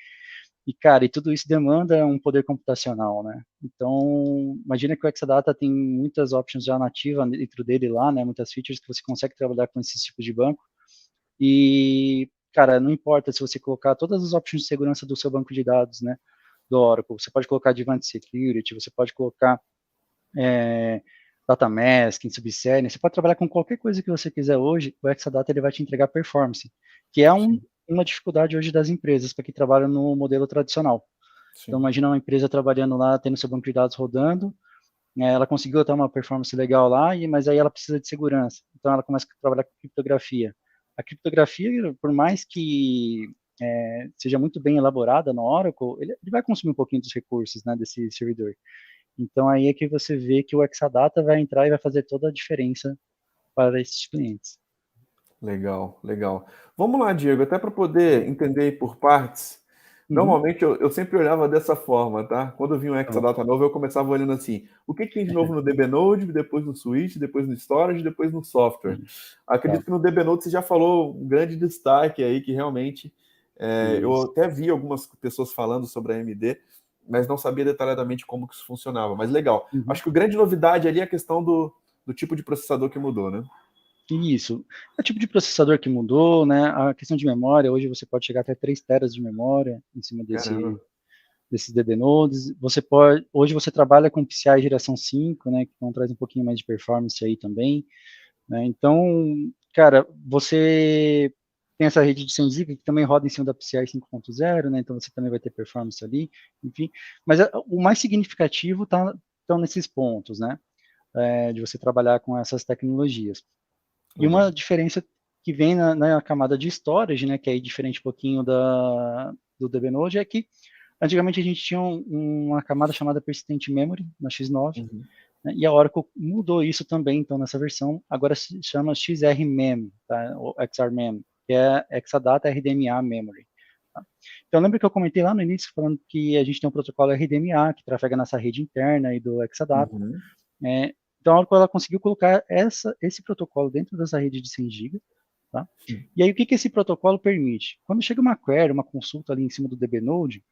E, cara, e tudo isso demanda um poder computacional, né? Então, imagina que o Exadata tem muitas options já nativas dentro dele lá, né? Muitas features que você consegue trabalhar com esses tipos de banco. E, cara, não importa se você colocar todas as options de segurança do seu banco de dados, né? Do Oracle. Você pode colocar Advanced Security, você pode colocar Data Masking, Subsérie, você pode trabalhar com qualquer coisa que você quiser hoje, o Exadata ele vai te entregar performance, que é Sim, uma dificuldade hoje das empresas para que trabalham no modelo tradicional. Então, sim. imagina uma empresa trabalhando lá, tendo seu banco de dados rodando, ela conseguiu ter uma performance legal lá, mas aí ela precisa de segurança. Então, ela começa a trabalhar com criptografia. A criptografia, por mais que seja muito bem elaborada no Oracle, ele vai consumir um pouquinho dos recursos, né, desse servidor. Então, aí é que você vê que o Exadata vai entrar e vai fazer toda a diferença para esses clientes. Legal, legal. Vamos lá, Diego, até para poder entender aí por partes. Uhum. Normalmente eu sempre olhava dessa forma, tá? Quando eu vi um Tá. Exadata novo, eu começava olhando assim: o que que tem de novo no DBNode, depois no Switch, depois no Storage, depois no software. Isso. Tá. Acredito que no DBNode você já falou um grande destaque aí, que realmente eu Isso. até vi algumas pessoas falando sobre a AMD, mas não sabia detalhadamente como que isso funcionava. Mas legal. Uhum. Acho que a grande novidade ali é a questão do tipo de processador que mudou, né? Isso. É o tipo de processador que mudou, né? A questão de memória, hoje você pode chegar até 3 teras de memória em cima Caramba. desses DB nodes. Hoje você trabalha com PCI geração 5, né? Que então traz um pouquinho mais de performance aí também, né? Então, cara, você tem essa rede de 100 GB que também roda em cima da PCI 5.0, né? Então você também vai ter performance ali, enfim. Mas o mais significativo estão nesses pontos, né? De você trabalhar com essas tecnologias. E uma Legal. diferença que vem na camada de storage, né, que é diferente um pouquinho do DB Node, é que antigamente a gente tinha uma camada chamada Persistent Memory na X9, Uhum. né, e a Oracle mudou isso também, então nessa versão, agora se chama XRMEM, tá, ou XRMEM, que é Exadata RDMA Memory. Tá? Então lembra que eu comentei lá no início falando que a gente tem um protocolo RDMA que trafega nessa rede interna aí do Exadata, Uhum. é, então, a Oracle ela conseguiu colocar esse protocolo dentro dessa rede de 100 GB, tá? E aí, o que esse protocolo permite? Quando chega uma query, uma consulta ali em cima do DB Node,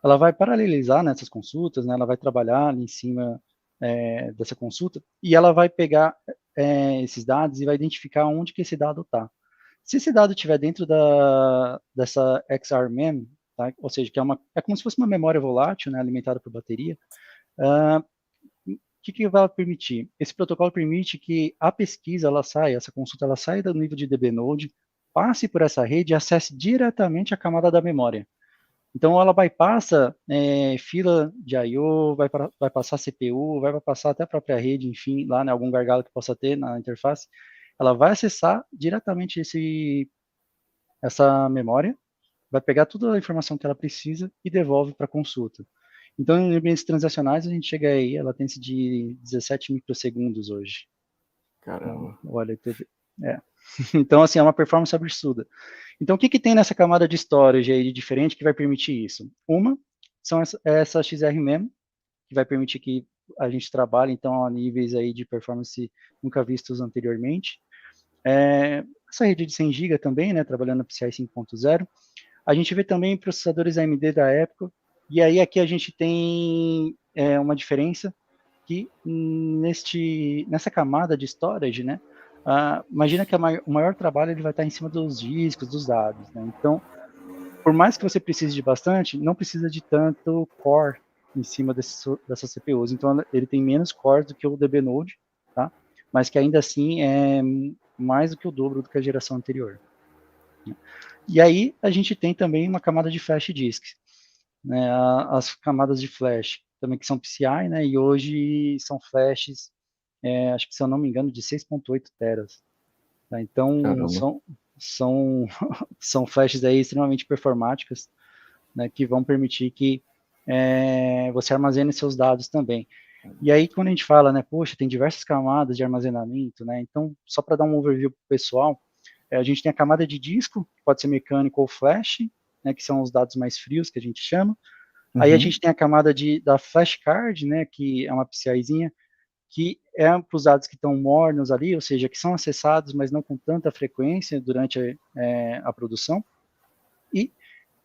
ela vai paralelizar nessas consultas, né? Ela vai trabalhar ali em cima dessa consulta e ela vai pegar esses dados e vai identificar onde que esse dado está. Se esse dado estiver dentro dessa XRMEM, tá? Ou seja, que é como se fosse uma memória volátil, né? Alimentada por bateria, que vai permitir? Esse protocolo permite que a pesquisa ela saia, essa consulta ela saia do nível de DB Node, passe por essa rede e acesse diretamente a camada da memória. Então ela bypassa fila de I/O, vai passar CPU, vai passar até a própria rede, enfim, lá, né, algum gargalo que possa ter na interface. Ela vai acessar diretamente essa memória, vai pegar toda a informação que ela precisa e devolve para a consulta. Então, em ambientes transacionais, a gente chega aí, a latência de 17 microsegundos hoje. Caramba. O LTV. Então, assim, é uma performance absurda. Então, o que tem nessa camada de storage aí de diferente que vai permitir isso? Uma, são essa XRMEM, que vai permitir que a gente trabalhe, então, a níveis aí de performance nunca vistos anteriormente. Essa rede de 100 GB também, né, trabalhando no PCI 5.0. A gente vê também processadores AMD da época, e aí aqui a gente tem uma diferença que nessa camada de storage, né, imagina que o maior trabalho ele vai estar em cima dos discos, dos dados, né? Então, por mais que você precise de bastante, não precisa de tanto core em cima dessas CPUs. Então, ele tem menos cores do que o DB Node, tá? Mas que ainda assim é mais do que o dobro do que a geração anterior. E aí, a gente tem também uma camada de flash disks, né? As camadas de flash também que são PCI, né? E hoje são flashes, acho que se eu não me engano, de 6.8 teras. Tá? Então, são flashes aí extremamente performáticas, né, que vão permitir que você armazene seus dados também. E aí, quando a gente fala, né, poxa, tem diversas camadas de armazenamento, né, então, só para dar um overview para o pessoal, a gente tem a camada de disco, que pode ser mecânico ou flash, né, que são os dados mais frios, que a gente chama. Aí a gente tem a camada da flashcard, né, que é uma PCIzinha, que é para os dados que estão mornos ali, ou seja, que são acessados, mas não com tanta frequência durante a produção. E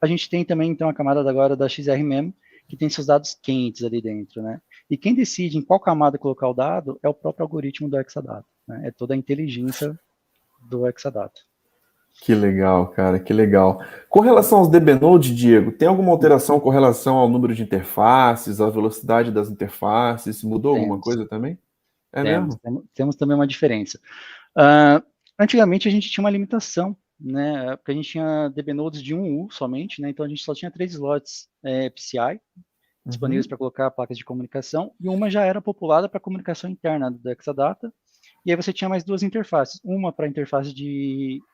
a gente tem também, então, a camada agora da XRMEM, que tem seus dados quentes ali dentro, né? E quem decide em qual camada colocar o dado é o próprio algoritmo do Exadata, né? É toda a inteligência do Exadata. Que legal, cara, que legal. Com relação aos DB Node, Diego, tem alguma alteração com relação ao número de interfaces, à velocidade das interfaces? Mudou alguma coisa também? Temos também uma diferença. Antigamente a gente tinha uma limitação, né? Porque a gente tinha DB Nodes de 1U somente, né? Então a gente só tinha 3 slots PCI disponíveis para colocar placas de comunicação, e uma já era populada para comunicação interna do Exadata, e aí você tinha mais 2 interfaces, uma para a interface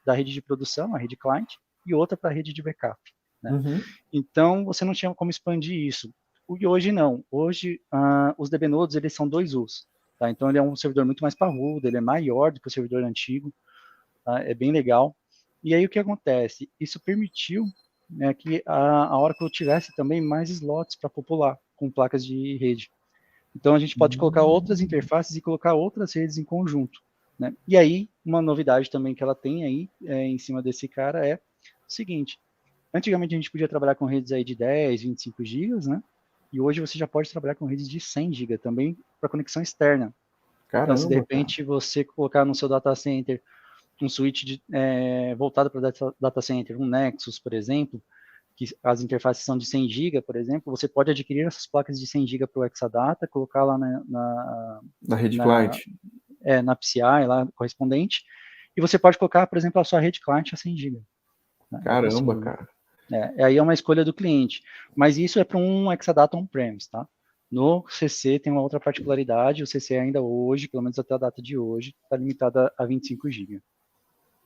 da rede de produção, a rede client, e outra para a rede de backup. Né? Então você não tinha como expandir isso. E hoje não. Hoje os DB Nodes eles são 2 Us. Tá? Então ele é um servidor muito mais parrudo, ele é maior do que o servidor antigo, tá? É bem legal. E aí o que acontece? Isso permitiu, né, que a Oracle tivesse também mais slots para popular com placas de rede. Então a gente pode colocar outras interfaces e colocar outras redes em conjunto. Né? E aí, uma novidade também que ela tem aí em cima desse cara é o seguinte: antigamente a gente podia trabalhar com redes aí de 10, 25 GB, né? E hoje você já pode trabalhar com redes de 100 GB também para conexão externa. Caramba, então, se de repente você colocar no seu data center um switch voltado para data center, um Nexus, por exemplo, que as interfaces são de 100 GB, por exemplo, você pode adquirir essas placas de 100 GB para o Exadata, colocar lá na rede client. Na PCI lá correspondente, e você pode colocar, por exemplo, a sua rede client a 100 GB. Né? Caramba, cara. Aí é uma escolha do cliente, mas isso é para um Exadata on-premise, tá? No CC tem uma outra particularidade, o CC ainda hoje, pelo menos até a data de hoje, está limitado a 25 GB.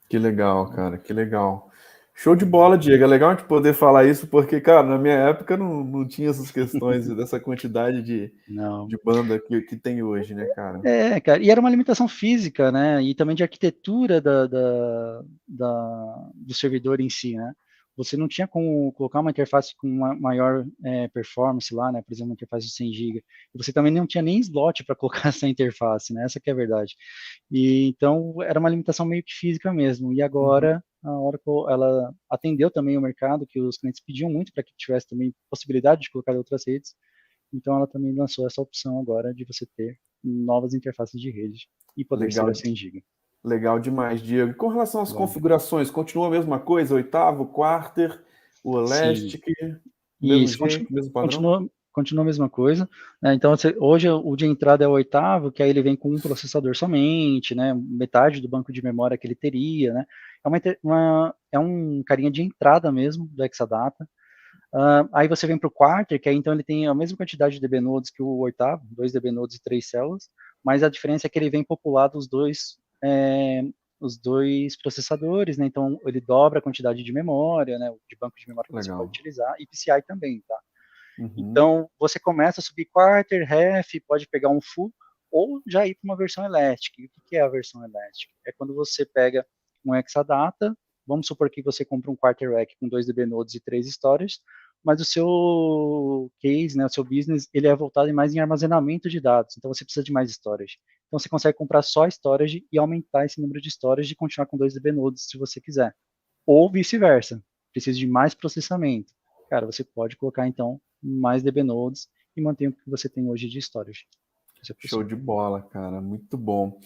Que legal, cara, que legal. Show de bola, Diego. É legal a gente poder falar isso, porque, cara, na minha época não tinha essas questões dessa quantidade de banda que tem hoje, né, cara? Cara, e era uma limitação física, né, e também de arquitetura do servidor em si, né. Você não tinha como colocar uma interface com uma maior performance lá, né, por exemplo, uma interface de 100 GB. E você também não tinha nem slot para colocar essa interface, né, essa que é a verdade. E então era uma limitação meio que física mesmo. E agora a Oracle, ela atendeu também o mercado, que os clientes pediam muito para que tivesse também possibilidade de colocar outras redes. Então ela também lançou essa opção agora de você ter novas interfaces de rede e poder ser a 100 GB. Legal demais, Diego. E com relação às configurações, continua a mesma coisa? Oitavo, quarter, o Elastic, mesmo jeito, mesmo padrão? Continua a mesma coisa. Né? Então, hoje o de entrada é o oitavo, que aí ele vem com um processador somente, né? Metade do banco de memória que ele teria. Né? É um carinha de entrada mesmo do Exadata. Aí você vem para o quarter, que aí então ele tem a mesma quantidade de DB nodes que o oitavo, 2 DB nodes e 3 células, mas a diferença é que ele vem populado os dois processadores, né? Então ele dobra a quantidade de memória, né? De banco de memória que você pode utilizar, e PCI também, tá? Então você começa a subir quarter, ref, pode pegar um full, ou já ir para uma versão Elastic. E o que é a versão Elastic? É quando você pega um Exadata, vamos supor que você compra um Quarter Rack com 2 DB nodes e 3 storages, mas o seu case, né, o seu business, ele é voltado mais em armazenamento de dados, então você precisa de mais storage. Então você consegue comprar só storage e aumentar esse número de storage e continuar com 2 DB nodes se você quiser. Ou vice-versa, precisa de mais processamento. Cara, você pode colocar então mais DB nodes e manter o que você tem hoje de storage. Isso é Show possível. de bola, cara, muito bom.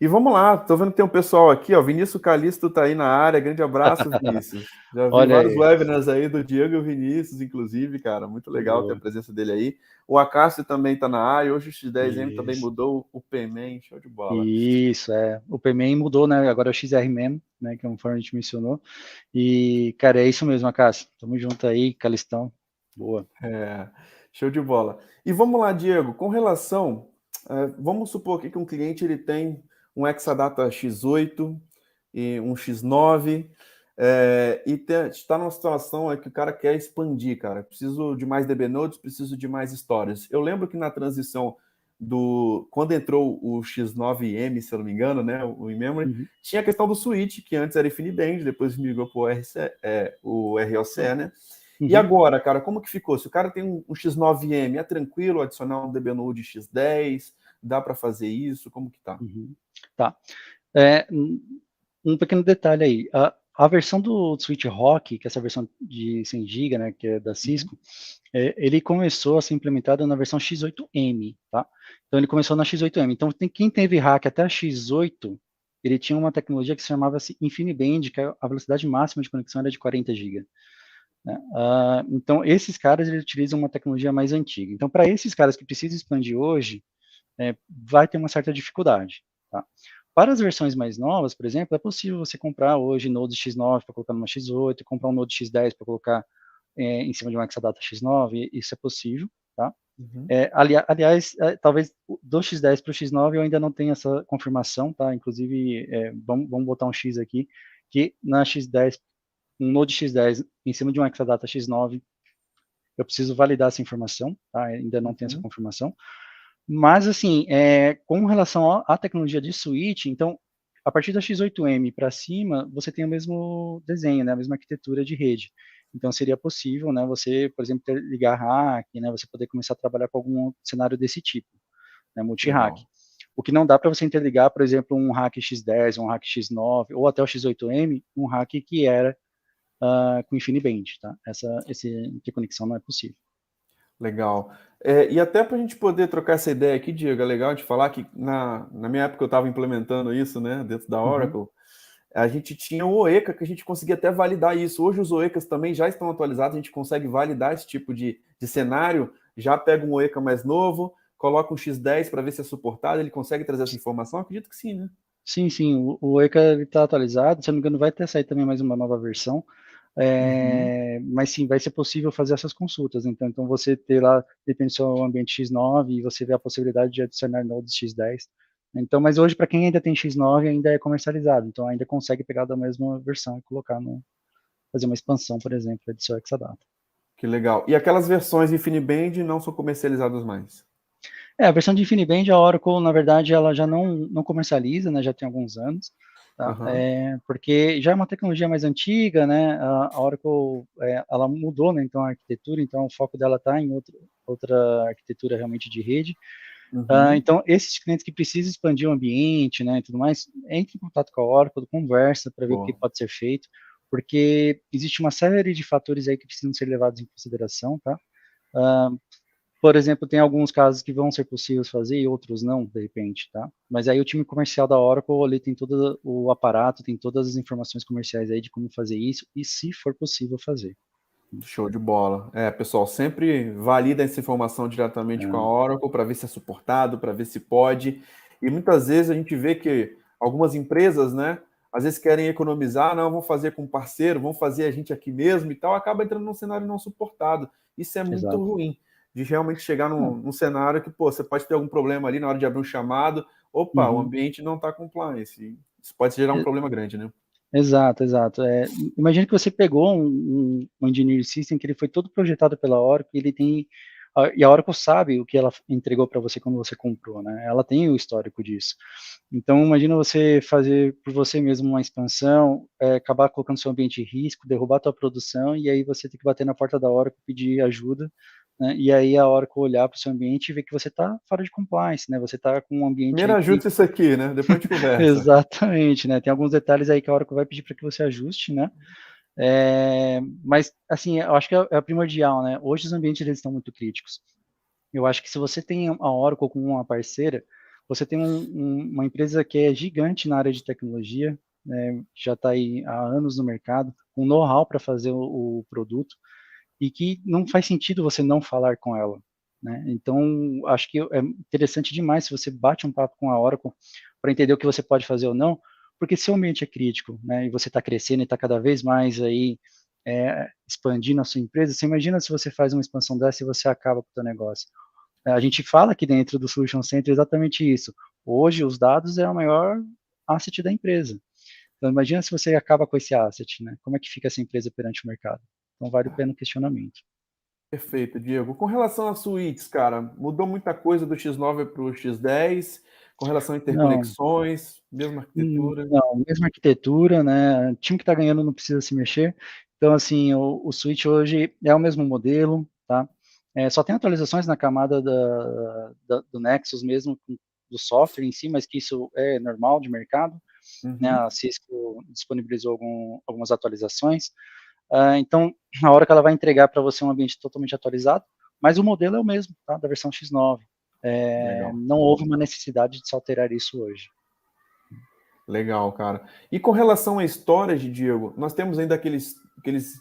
E vamos lá, tô vendo que tem um pessoal aqui, ó, Vinícius Calisto tá aí na área, grande abraço, Vinícius. Já vi Olha vários aí. webinars aí do Diego e o Vinícius, inclusive, cara, muito legal ter a Boa. presença dele aí. O Acácio também tá na área, hoje o X10M também Isso. mudou o PMan, show de bola. Isso, é. O PMan mudou, né? Agora é o XRMan, né? Que conforme a gente mencionou. E, cara, é isso mesmo, Acácio. Tamo junto aí, Calistão. Boa. É, show de bola. E vamos lá, Diego, com relação, vamos supor aqui que um cliente ele tem um Exadata X8 e um X9, e está numa situação que o cara quer expandir, cara. Preciso de mais DB nodes, preciso de mais stories. Eu lembro que na transição quando entrou o X9M, se eu não me engano, né, o in-memory, tinha a questão do switch, que antes era InfiniBand, depois migrou para o ROCE, né? E agora, cara, como que ficou? Se o cara tem um X9M, é tranquilo adicionar um DB Node X10? Dá para fazer isso? Como que tá? Tá. Um pequeno detalhe aí. A versão do Switch Rock, que é essa versão de 100 GB, né, que é da Cisco, ele começou a ser implementado na versão X8M, tá? Então ele começou na X8M. Então quem teve hack até a X8, ele tinha uma tecnologia que se chamava-se InfiniBand, que a velocidade máxima de conexão era de 40 GB. Né? Então esses caras eles utilizam uma tecnologia mais antiga. Então para esses caras que precisam expandir hoje, vai ter uma certa dificuldade, tá? Para as versões mais novas, por exemplo, é possível você comprar hoje Node X9 para colocar numa X8, comprar um Node X10 para colocar em cima de uma Exadata X9, isso é possível, tá? Aliás, talvez do X10 para o X9 eu ainda não tenho essa confirmação, tá? Inclusive, vamos botar um X aqui, que na X10, um Node X10 em cima de uma Exadata X9, eu preciso validar essa informação, tá? Ainda não tenho essa confirmação. Mas, assim, com relação à tecnologia de switch, então, a partir da X8M para cima, você tem o mesmo desenho, né, a mesma arquitetura de rede. Então, seria possível, né, você, por exemplo, ligar hack, né, você poder começar a trabalhar com algum cenário desse tipo, né, multi-hack. O que não dá para você interligar, por exemplo, um hack X10, um hack X9, ou até o X8M, um hack que era com InfiniBand, tá? Essa interconexão não é possível. Legal. E até para a gente poder trocar essa ideia aqui, Diego, é legal de falar que na minha época eu estava implementando isso, né, dentro da Oracle, a gente tinha o OECA que a gente conseguia até validar isso. Hoje os OECAs também já estão atualizados, a gente consegue validar esse tipo de cenário, já pega um OECA mais novo, coloca um X10 para ver se é suportado, ele consegue trazer essa informação? Acredito que sim, né? Sim, sim, o OECA está atualizado, se eu não me engano vai ter saído também mais uma nova versão, mas sim, vai ser possível fazer essas consultas, então você ter lá, depende do seu ambiente X9, e você vê a possibilidade de adicionar nodes X10, então, mas hoje para quem ainda tem X9 ainda é comercializado, então ainda consegue pegar da mesma versão e colocar fazer uma expansão, por exemplo, do seu Exadata. Que legal. E aquelas versões InfiniBand não são comercializadas mais? A versão de InfiniBand, a Oracle, na verdade, ela já não comercializa, né, já tem alguns anos, tá? Porque já é uma tecnologia mais antiga, né, a Oracle, ela mudou, né, então a arquitetura, então o foco dela está em outra arquitetura realmente de rede. Então, esses clientes que precisam expandir o ambiente, né, e tudo mais, entre em contato com a Oracle, conversa para ver o que pode ser feito, porque existe uma série de fatores aí que precisam ser levados em consideração, tá? Por exemplo, tem alguns casos que vão ser possíveis fazer e outros não, de repente, tá? Mas aí o time comercial da Oracle, ali tem todo o aparato, tem todas as informações comerciais aí de como fazer isso e se for possível fazer. Show de bola. Pessoal, sempre valida essa informação diretamente com a Oracle para ver se é suportado, para ver se pode. E muitas vezes a gente vê que algumas empresas, né, às vezes querem economizar, não, vão fazer com parceiro, vão fazer a gente aqui mesmo e tal, acaba entrando num cenário não suportado. Isso é muito ruim, de realmente chegar num cenário que, você pode ter algum problema ali na hora de abrir um chamado, opa, o ambiente não está compliance. Isso pode gerar um problema grande, né? Exato. Imagina que você pegou um engineering system que ele foi todo projetado pela Oracle, ele tem E a Oracle sabe o que ela entregou para você quando você comprou, né? Ela tem o histórico disso. Então, imagina você fazer por você mesmo uma expansão, acabar colocando seu ambiente em risco, derrubar a tua produção, e aí você tem que bater na porta da Oracle, pedir ajuda, né? E aí a Oracle olhar para o seu ambiente e ver que você está fora de compliance, né? Você está com um ambiente Primeiro aí que... ajuste isso aqui, né? Depois a gente conversa. Exatamente, né? Tem alguns detalhes aí que a Oracle vai pedir para que você ajuste, né? Mas, assim, eu acho que é primordial, né? Hoje os ambientes eles estão muito críticos. Eu acho que se você tem a Oracle como uma parceira, você tem uma empresa que é gigante na área de tecnologia, né, já está aí há anos no mercado, com know-how para fazer o produto, e que não faz sentido você não falar com ela. Né? Então, acho que é interessante demais se você bate um papo com a Oracle para entender o que você pode fazer ou não, porque se o ambiente é crítico, né, e você está crescendo e está cada vez mais aí expandindo a sua empresa, você imagina se você faz uma expansão dessa e você acaba com o seu negócio. A gente fala aqui dentro do Solution Center exatamente isso. Hoje, os dados é o maior asset da empresa. Então, imagina se você acaba com esse asset, né? Como é que fica essa empresa perante o mercado? Então, vale a pena o questionamento. Perfeito, Diego. Com relação às suítes, cara, mudou muita coisa do X9 para o X10, com relação a Não, interconexões, mesma arquitetura. não, mesma arquitetura, né? O time que está ganhando não precisa se mexer. Então, assim, o Switch hoje é o mesmo modelo, tá? Só tem atualizações na camada do Nexus mesmo, do software em si, mas que isso é normal de mercado, né? Uhum. A Cisco disponibilizou algumas atualizações. Então, a hora que ela vai entregar para você um ambiente totalmente atualizado, mas o modelo é o mesmo, tá? Da versão X9. Legal. Não houve uma necessidade de se alterar isso hoje. Legal, cara. E com relação a storage, Diego, nós temos ainda aqueles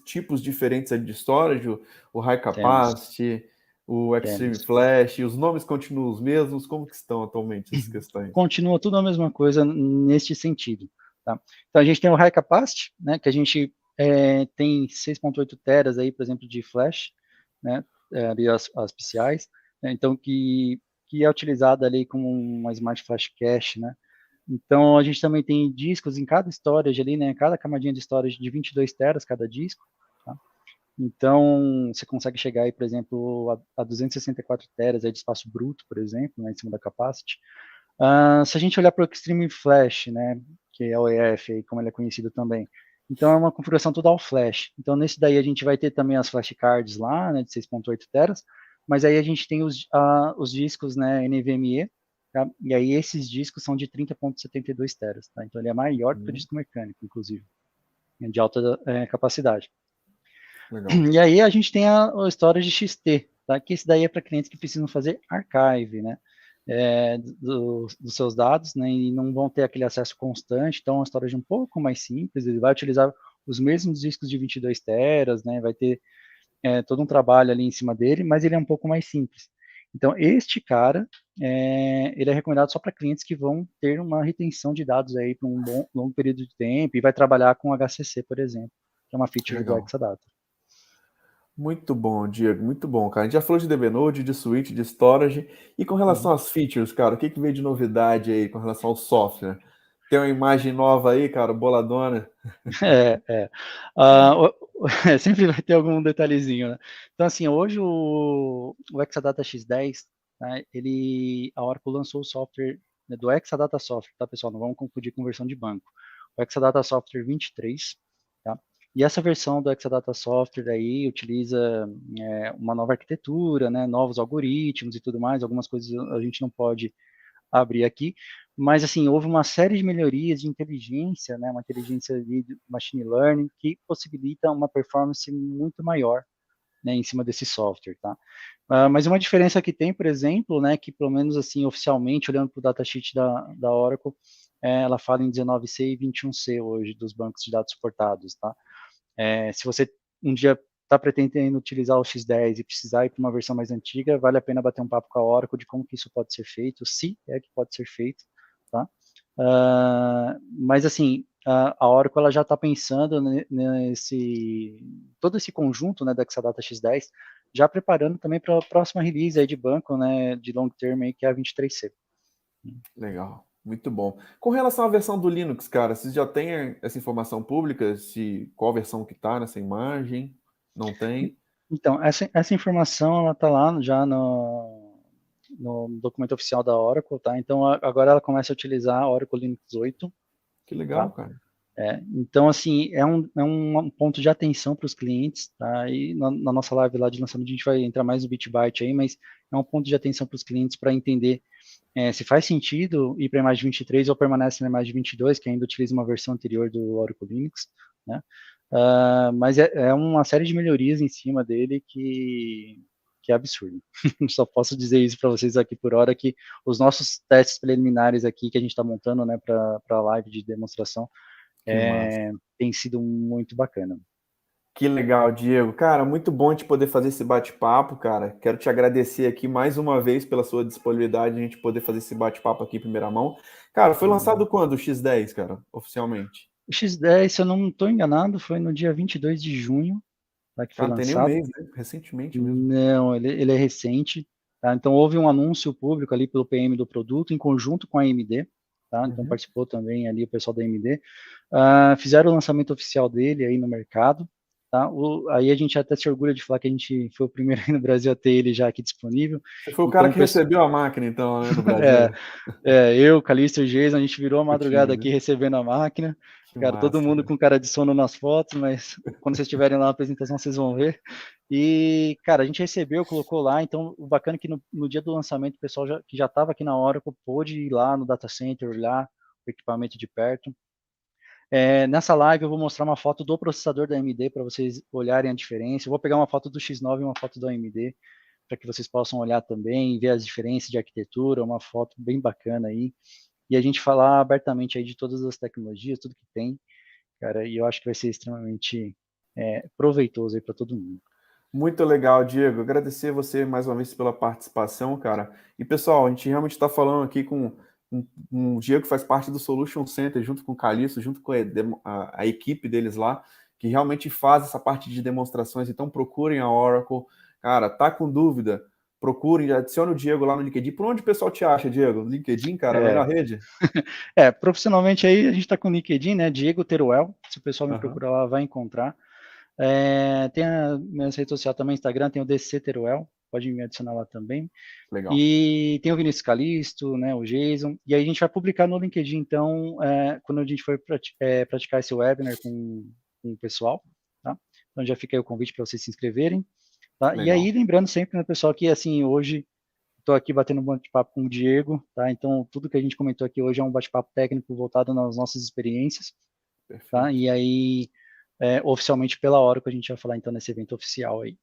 tipos diferentes ali de storage, o High Temos, Capacity, o Extreme temos. Flash, os nomes continuam os mesmos? Como que estão atualmente essas questões? Continua tudo a mesma coisa neste sentido. Tá? Então, a gente tem o High Capacity, né, que a gente tem 6.8 teras aí, por exemplo, de flash, né, ali as PCIs, né, então que é utilizada ali como uma Smart Flash Cache, né. Então, a gente também tem discos em cada storage ali, né, cada camadinha de storage de 22 teras cada disco, tá? Então, você consegue chegar aí, por exemplo, a 264 teras aí de espaço bruto, por exemplo, né, em cima da capacity. Se a gente olhar para o Extreme Flash, né, que é o EF, aí, como ele é conhecido também, então é uma configuração toda all flash. Então, nesse daí a gente vai ter também as flashcards lá, né, de 6.8 teras, mas aí a gente tem os discos, né, NVMe, tá? E aí esses discos são de 30.72 teras, tá? Então ele é maior que o disco mecânico, inclusive, de alta capacidade. Legal. E aí a gente tem o storage XT, tá? Que esse daí é para clientes que precisam fazer archive, né? Dos seus dados, né? E não vão ter aquele acesso constante, então é uma storage um pouco mais simples, ele vai utilizar os mesmos discos de 22 teras, né? Vai ter todo um trabalho ali em cima dele, mas ele é um pouco mais simples. Então, este cara, ele é recomendado só para clientes que vão ter uma retenção de dados aí por um longo período de tempo e vai trabalhar com HCC, por exemplo, que é uma feature do Legal. Exadata. Muito bom, Diego, muito bom, cara. A gente já falou de DB Node, de switch, de storage. E com relação às features, cara, o que veio de novidade aí com relação ao software? Tem uma imagem nova aí, cara, boladona. É, é. Uh, sempre vai ter algum detalhezinho, né? Então, assim, hoje o Exadata X10, né, a Oracle lançou o software, né, do Exadata Software, tá, pessoal? Não vamos confundir com versão de banco. O Exadata Software 23, tá? E essa versão do Exadata Software aí utiliza uma nova arquitetura, né, novos algoritmos e tudo mais. Algumas coisas a gente não pode abrir aqui, mas assim, houve uma série de melhorias de inteligência, né, uma inteligência de machine learning que possibilita uma performance muito maior, né, em cima desse software, tá? Mas uma diferença que tem, por exemplo, né, que pelo menos assim, oficialmente, olhando para o datasheet da Oracle, ela fala em 19C e 21C hoje, dos bancos de dados suportados, tá? Se você um dia está pretendendo utilizar o X10 e precisar ir para uma versão mais antiga, vale a pena bater um papo com a Oracle de como que isso pode ser feito, se é que pode ser feito, tá? Mas assim, a Oracle ela já está pensando nesse todo esse conjunto, né, da Exadata X10, já preparando também para a próxima release aí de banco, né, de long term aí, que é a 23C. Legal, muito bom. Com relação à versão do Linux, cara, vocês já têm essa informação pública? Se qual versão que tá nessa imagem? Não tem? Então, essa informação, ela está lá já no documento oficial da Oracle, tá? Então, agora ela começa a utilizar a Oracle Linux 8, Que legal, tá? cara. Então, assim, é um ponto de atenção para os clientes, tá? E na nossa live lá de lançamento a gente vai entrar mais no Bitbyte aí, mas é um ponto de atenção para os clientes para entender se faz sentido ir para a imagem 23 ou permanece na imagem 22, que ainda utiliza uma versão anterior do Oracle Linux, né? Mas é uma série de melhorias em cima dele que é absurdo. Só posso dizer isso para vocês aqui por hora, que os nossos testes preliminares aqui que a gente está montando, né, para a live de demonstração, Que massa. tem sido muito bacana. Que legal, Diego. Cara, muito bom te poder fazer esse bate-papo, cara. Quero te agradecer aqui mais uma vez pela sua disponibilidade de a gente poder fazer esse bate-papo aqui em primeira mão. Cara, foi lançado quando o X10, cara, oficialmente? O X10, se eu não estou enganado, foi no dia 22 de junho, tá, que Ah, foi não tem nem um lançado. mês, né? Recentemente mesmo. Não, ele é recente, tá? Então houve um anúncio público ali pelo PM do produto em conjunto com a AMD, tá? Então Uhum. participou também ali o pessoal da AMD. Fizeram o lançamento oficial dele aí no mercado, tá? Aí a gente até se orgulha de falar que a gente foi o primeiro aí no Brasil a ter ele já aqui disponível. Você foi o cara Então, que recebeu a máquina, então, né, no Brasil. é, eu, Calixto e Jason, a gente virou a O madrugada time, aqui né? recebendo a máquina. Que Cara, todo massa, mundo cara. com cara de sono nas fotos, mas quando vocês estiverem lá na apresentação, vocês vão ver. E, cara, a gente recebeu, colocou lá. Então, o bacana é que no dia do lançamento, o pessoal que já estava aqui na Oracle pôde ir lá no data center, olhar o equipamento de perto. Nessa live, eu vou mostrar uma foto do processador da AMD para vocês olharem a diferença. Eu vou pegar uma foto do X9 e uma foto do AMD para que vocês possam olhar também, ver as diferenças de arquitetura, uma foto bem bacana aí, e a gente falar abertamente aí de todas as tecnologias, tudo que tem, cara, e eu acho que vai ser extremamente proveitoso aí para todo mundo. Muito legal, Diego. Agradecer você mais uma vez pela participação, cara. E pessoal, a gente realmente está falando aqui com um Diego que faz parte do Solution Center, junto com o Calixto, junto com a equipe deles lá, que realmente faz essa parte de demonstrações. Então procurem a Oracle. Cara, tá com dúvida? Procurem, adicione o Diego lá no LinkedIn. Por onde o pessoal te acha, Diego? LinkedIn, cara, a melhor rede? Profissionalmente aí a gente está com o LinkedIn, né, Diego Teruel, se o pessoal me Uhum. procurar lá vai encontrar. Tem a minha rede social também, Instagram, tem o DC Teruel, pode me adicionar lá também. Legal. E tem o Vinícius Calisto, né, o Jason, e aí a gente vai publicar no LinkedIn, então, quando a gente for praticar esse webinar com o pessoal, tá? Então já fica aí o convite para vocês se inscreverem, tá? E Legal. aí, lembrando sempre, né, pessoal, que assim, hoje estou aqui batendo um bate-papo com o Diego, tá? Então, tudo que a gente comentou aqui hoje é um bate-papo técnico voltado nas nossas experiências, tá? Perfeito. E aí, oficialmente pela hora que a gente vai falar, então, nesse evento oficial aí.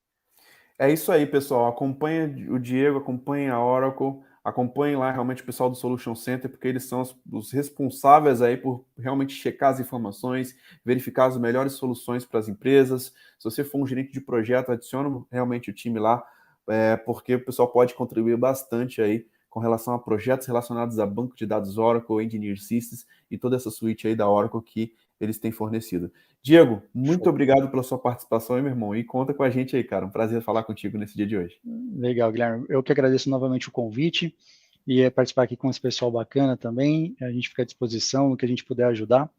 É isso aí, pessoal. Acompanhe o Diego, acompanhe a Oracle, acompanhe lá realmente o pessoal do Solution Center, porque eles são os responsáveis aí por realmente checar as informações, verificar as melhores soluções para as empresas. Se você for um gerente de projeto, adicione realmente o time lá, porque o pessoal pode contribuir bastante aí com relação a projetos relacionados a banco de dados Oracle, Engineer Systems e toda essa suíte aí da Oracle que eles têm fornecido. Diego, muito Show. obrigado pela sua participação aí, meu irmão. E conta com a gente aí, cara. Um prazer falar contigo nesse dia de hoje. Legal, Guilherme. Eu que agradeço novamente o convite e participar aqui com esse pessoal bacana também. A gente fica à disposição no que a gente puder ajudar.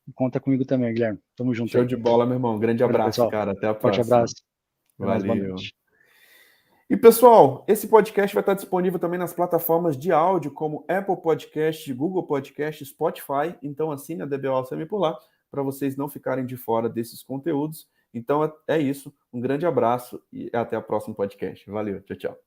E conta comigo também, Guilherme. Tamo junto Show aí. de bola, meu irmão. Grande Valeu, abraço, pessoal. cara. Até a Forte próxima. abraço. Até mais. Boa Valeu. noite. E pessoal, esse podcast vai estar disponível também nas plataformas de áudio, como Apple Podcast, Google Podcast, Spotify. Então assine a DBO ACM por lá, para vocês não ficarem de fora desses conteúdos. Então é isso. Um grande abraço e até o próximo podcast. Valeu. Tchau, tchau.